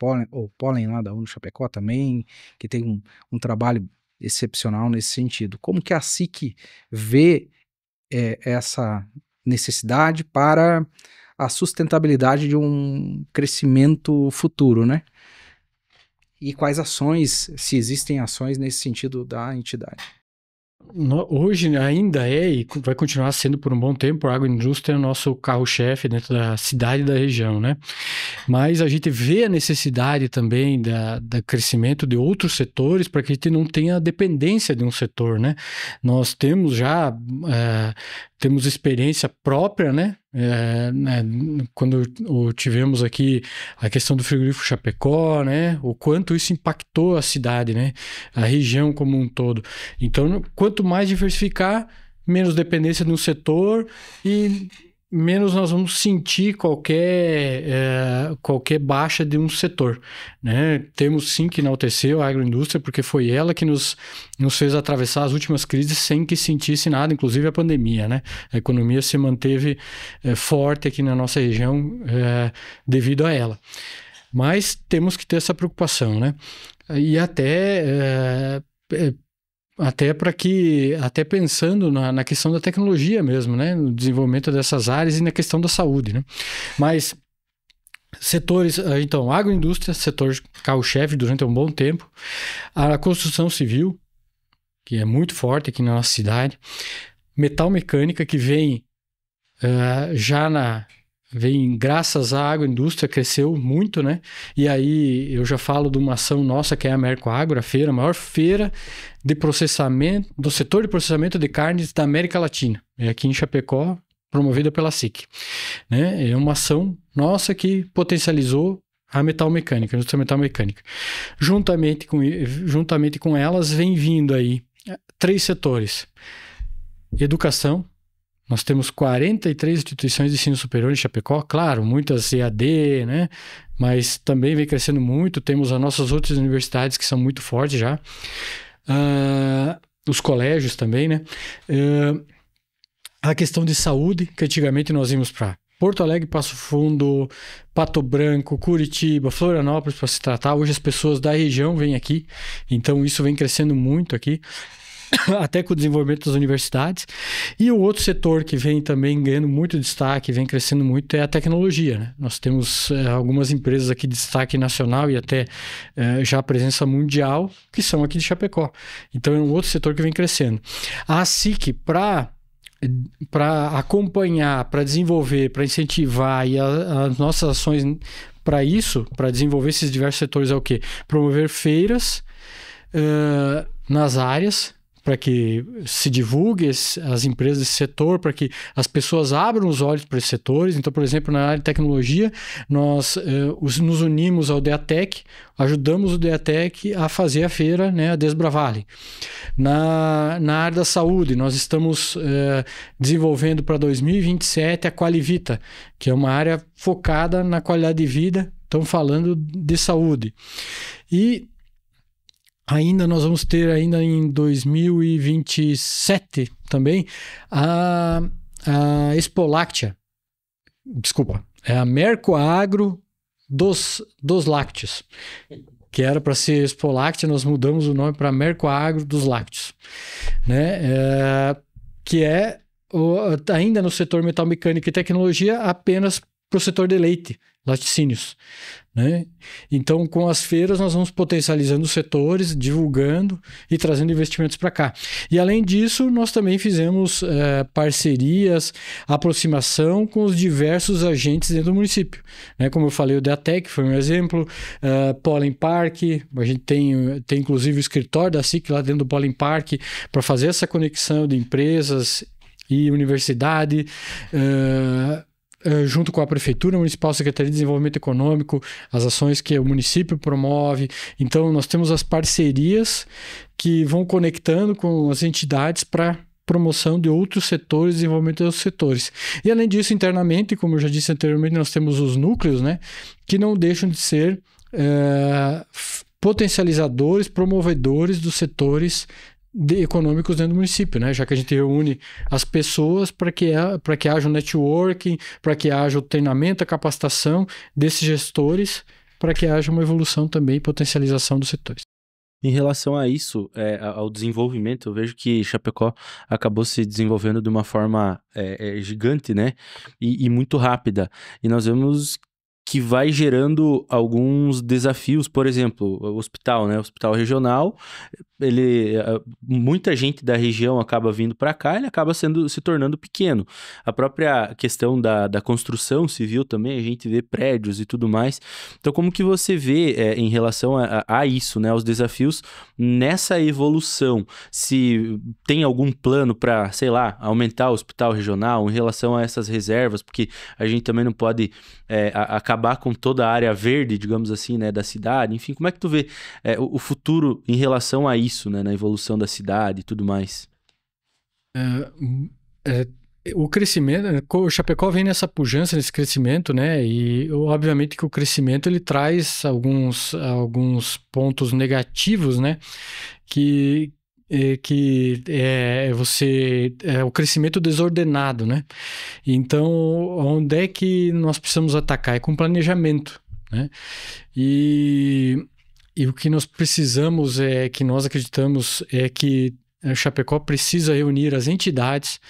Pollen lá da Uno Chapecó também, que tem um trabalho excepcional nesse sentido. Como que a SIC vê essa necessidade para a sustentabilidade de um crescimento futuro, né? E quais ações, se existem ações nesse sentido da entidade? Hoje ainda e vai continuar sendo por um bom tempo, a agroindústria é o nosso carro-chefe dentro da cidade e da região, né? Mas a gente vê a necessidade também do crescimento de outros setores para que a gente não tenha dependência de um setor, né? Nós temos já temos experiência própria, né? Quando tivemos aqui a questão do frigorífico Chapecó, né? O quanto isso impactou a cidade, né? A região como um todo. Então, quanto mais diversificar, menos dependência de um setor e menos nós vamos sentir qualquer baixa de um setor, né? Temos sim que enaltecer a agroindústria, porque foi ela que nos fez atravessar as últimas crises sem que sentisse nada, inclusive a pandemia, né? A economia se manteve forte aqui na nossa região devido a ela. Mas temos que ter essa preocupação, né? E até pensando na questão da tecnologia mesmo, né? No desenvolvimento dessas áreas e na questão da saúde, né? Mas setores, então, agroindústria, setor carro-chefe durante um bom tempo, a construção civil, que é muito forte aqui na nossa cidade, metal mecânica, que vem vem graças à agroindústria, cresceu muito, né? E aí eu já falo de uma ação nossa que é a Mercoagro, a maior feira de processamento, do setor de processamento de carnes da América Latina. É aqui em Chapecó, promovida pela SIC, né? É uma ação nossa que potencializou a metalmecânica, a indústria metalmecânica. Juntamente com elas, vem vindo aí 3 setores. Educação. Nós temos 43 instituições de ensino superior em Chapecó, claro, muitas EAD, né? Mas também vem crescendo muito. Temos as nossas outras universidades que são muito fortes já. Os colégios também, né? A questão de saúde, que antigamente nós íamos para Porto Alegre, Passo Fundo, Pato Branco, Curitiba, Florianópolis para se tratar. Hoje as pessoas da região vêm aqui, então isso vem crescendo muito aqui. até com o desenvolvimento das universidades. E o outro setor que vem também ganhando muito destaque, vem crescendo muito, é a tecnologia, né? Nós temos algumas empresas aqui de destaque nacional e até já presença mundial, que são aqui de Chapecó. Então, é um outro setor que vem crescendo. A SIC, para acompanhar, para desenvolver, para incentivar e as nossas ações para isso, para desenvolver esses diversos setores, é o quê? Promover feiras nas áreas, para que se divulgue as empresas desse setor, para que as pessoas abram os olhos para esses setores. Então, por exemplo, na área de tecnologia, nós nos unimos ao DEATEC, ajudamos o DEATEC a fazer a feira, né, a Desbravale. Na área da saúde, nós estamos desenvolvendo para 2027 a Qualivita, que é uma área focada na qualidade de vida, estamos falando de saúde. E ainda nós vamos ter ainda em 2027 também a Expoláctea. Desculpa, é a Mercoagro dos lácteos. Que era para ser Expoláctea, nós mudamos o nome para Mercoagro dos lácteos. Né? Que é ainda no setor metal mecânica e tecnologia apenas para o setor de leite, laticínios. Né? Então, com as feiras, nós vamos potencializando os setores, divulgando e trazendo investimentos para cá. E, além disso, nós também fizemos parcerias, aproximação com os diversos agentes dentro do município. Né? Como eu falei, o DEATEC foi um exemplo, Pollen Park, a gente tem inclusive o escritório da SIC lá dentro do Pollen Park para fazer essa conexão de empresas e universidade, junto com a Prefeitura Municipal, Secretaria de Desenvolvimento Econômico, as ações que o município promove. Então, nós temos as parcerias que vão conectando com as entidades para promoção de outros setores, desenvolvimento de outros setores. E, além disso, internamente, como eu já disse anteriormente, nós temos os núcleos, né, que não deixam de ser potencializadores, promovedores dos setores econômicos dentro do município, né? Já que a gente reúne as pessoas para que haja um networking, para que haja o treinamento, a capacitação desses gestores, para que haja uma evolução também e potencialização dos setores. Em relação a isso, ao desenvolvimento, eu vejo que Chapecó acabou se desenvolvendo de uma forma gigante, né? E muito rápida. E nós vemos que vai gerando alguns desafios, por exemplo, o hospital, né? O hospital regional, muita gente da região acaba vindo para cá, ele acaba se tornando pequeno. A própria questão da construção civil também, a gente vê prédios e tudo mais. Então, como que você vê em relação a isso, né? Os desafios nessa evolução? Se tem algum plano para, sei lá, aumentar o hospital regional em relação a essas reservas, porque a gente também não pode acabar com toda a área verde, digamos assim, né, da cidade. Enfim, como é que tu vê o futuro em relação a isso, né, na evolução da cidade e tudo mais? O crescimento, o Chapecó vem nessa pujança, nesse crescimento, né, e obviamente que o crescimento ele traz alguns pontos negativos, né, que o crescimento desordenado, né? Então, onde é que nós precisamos atacar? É com planejamento, né? E o que nós precisamos que nós acreditamos é que Chapecó precisa reunir as entidades,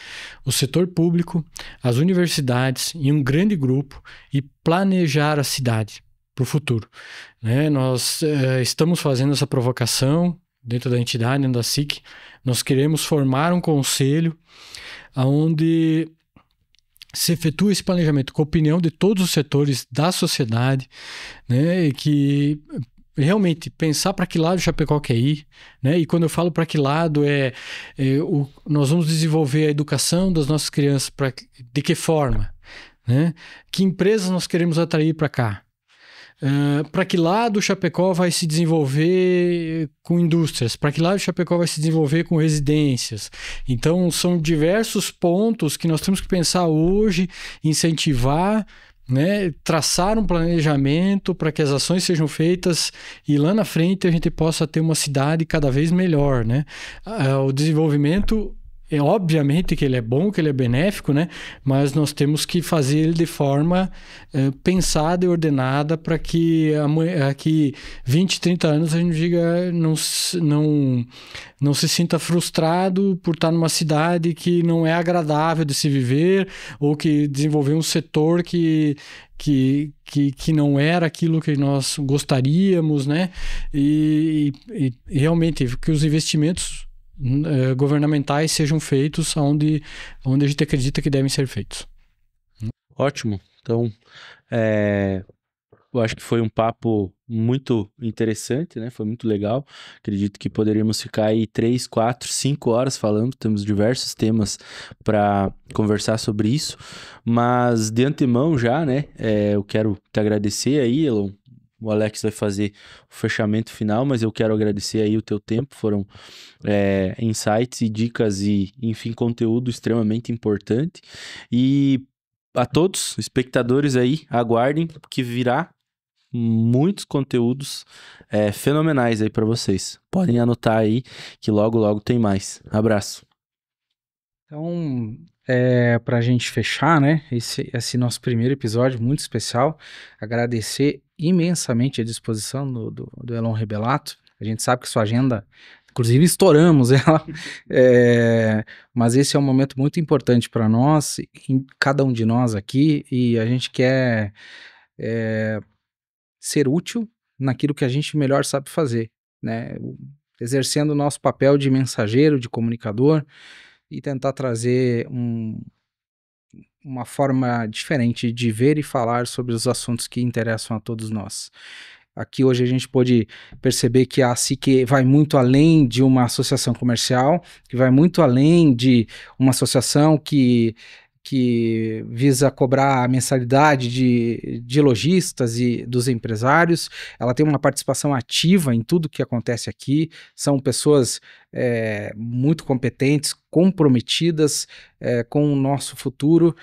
o setor público, as universidades em um grande grupo e planejar a cidade para o futuro, né? Nós estamos fazendo essa provocação dentro da entidade, dentro da SIC. Nós queremos formar um conselho onde se efetua esse planejamento com a opinião de todos os setores da sociedade, né, e que realmente pensar para que lado o Chapecó quer ir, né? E quando eu falo para que lado nós vamos desenvolver a educação das nossas crianças, de que forma, né? Que empresas nós queremos atrair para cá? Para que lado o Chapecó vai se desenvolver com indústrias? Para que lado o Chapecó vai se desenvolver com residências? Então, são diversos pontos que nós temos que pensar hoje, incentivar, né, traçar um planejamento para que as ações sejam feitas e lá na frente a gente possa ter uma cidade cada vez melhor, né? O desenvolvimento obviamente que ele é bom, que ele é benéfico, né? Mas nós temos que fazer ele de forma pensada e ordenada para que aqui 20, 30 anos a gente diga, não se sinta frustrado por estar numa cidade que não é agradável de se viver, ou que desenvolveu um setor que não era aquilo que nós gostaríamos, né? E realmente que os investimentos governamentais sejam feitos onde a gente acredita que devem ser feitos. Ótimo. Então, eu acho que foi um papo muito interessante, né? Foi muito legal. Acredito que poderíamos ficar aí 3, 4, 5 horas falando. Temos diversos temas para conversar sobre isso. Mas de antemão já, né? Eu quero te agradecer aí, Elon. O Alex vai fazer o fechamento final, mas eu quero agradecer aí o teu tempo. Foram insights e dicas e, enfim, conteúdo extremamente importante. E a todos, espectadores aí, aguardem que virá muitos conteúdos fenomenais aí para vocês. Podem anotar aí que logo, logo tem mais. Abraço. Então, para a gente fechar, né, esse nosso primeiro episódio muito especial, agradecer imensamente a disposição do Elon Rebelato. A gente sabe que sua agenda, inclusive estouramos ela, mas esse é um momento muito importante para nós, cada um de nós aqui, e a gente quer ser útil naquilo que a gente melhor sabe fazer, né, exercendo o nosso papel de mensageiro, de comunicador, e tentar trazer uma forma diferente de ver e falar sobre os assuntos que interessam a todos nós. Aqui hoje a gente pôde perceber que a SIC vai muito além de uma associação comercial, que vai muito além de uma associação que visa cobrar a mensalidade de lojistas e dos empresários. Ela tem uma participação ativa em tudo que acontece aqui, são pessoas muito competentes, comprometidas com o nosso futuro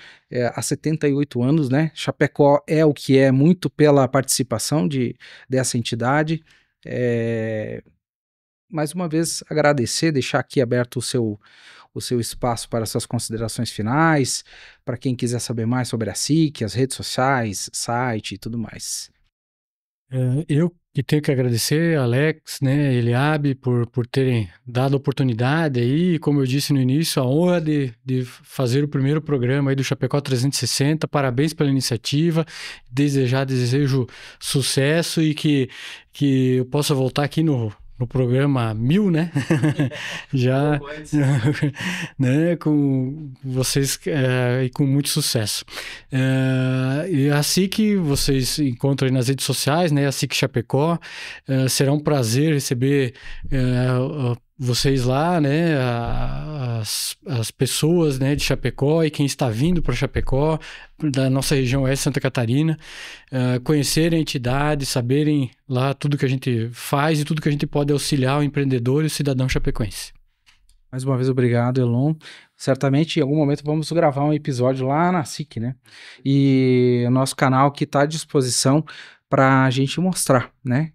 há 78 anos, né? Chapecó é o que é muito pela participação dessa entidade. Mais uma vez agradecer, deixar aqui aberto o seu espaço para suas considerações finais, para quem quiser saber mais sobre a SIC, as redes sociais, site e tudo mais. Eu que tenho que agradecer, Alex, né, Eliabe, por terem dado a oportunidade aí, como eu disse no início, a honra de fazer o primeiro programa aí do Chapecó 360. Parabéns pela iniciativa, desejo sucesso e que eu possa voltar aqui no programa 1000, né? Já, né? Com vocês e com muito sucesso. E a SIC vocês encontram aí nas redes sociais, né? A SIC Chapecó. Será um prazer receber vocês lá, né? As pessoas, né, de Chapecó e quem está vindo para Chapecó, da nossa região oeste Santa Catarina, conhecerem a entidade, saberem lá tudo que a gente faz e tudo que a gente pode auxiliar o empreendedor e o cidadão chapecoense. Mais uma vez, obrigado, Elon. Certamente, em algum momento, vamos gravar um episódio lá na SIC, né? E o nosso canal que está à disposição para a gente mostrar, né?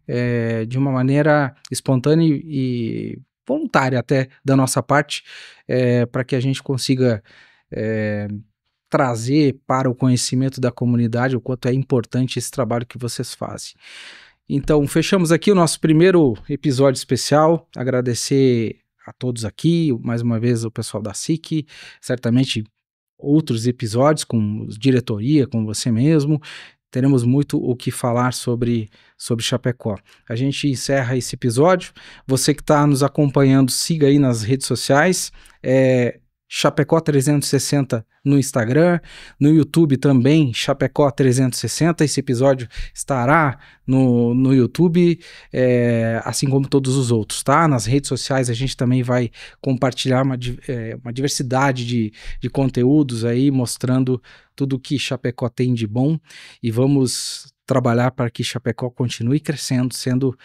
De uma maneira espontânea e voluntária até da nossa parte, para que a gente consiga trazer para o conhecimento da comunidade o quanto é importante esse trabalho que vocês fazem. Então, fechamos aqui o nosso primeiro episódio especial. Agradecer a todos aqui, mais uma vez o pessoal da SIC, certamente outros episódios com diretoria, com você mesmo. Teremos muito o que falar sobre Chapecó. A gente encerra esse episódio. Você que está nos acompanhando, siga aí nas redes sociais. Chapecó 360 no Instagram, no YouTube também, Chapecó 360. Esse episódio estará no YouTube, assim como todos os outros, tá? Nas redes sociais a gente também vai compartilhar uma diversidade de conteúdos aí, mostrando tudo que Chapecó tem de bom, e vamos trabalhar para que Chapecó continue crescendo, sendo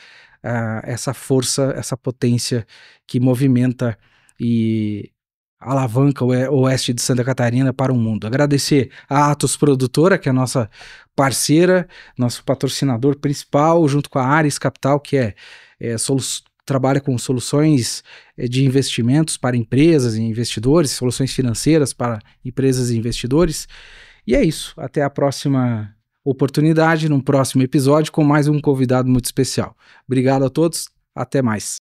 essa força, essa potência que movimenta e alavanca o oeste de Santa Catarina para o mundo. Agradecer a Atos Produtora, que é a nossa parceira, nosso patrocinador principal, junto com a Ares Capital, que trabalha com soluções de investimentos para empresas e investidores, soluções financeiras para empresas e investidores. E é isso. Até a próxima oportunidade, num próximo episódio, com mais um convidado muito especial. Obrigado a todos. Até mais.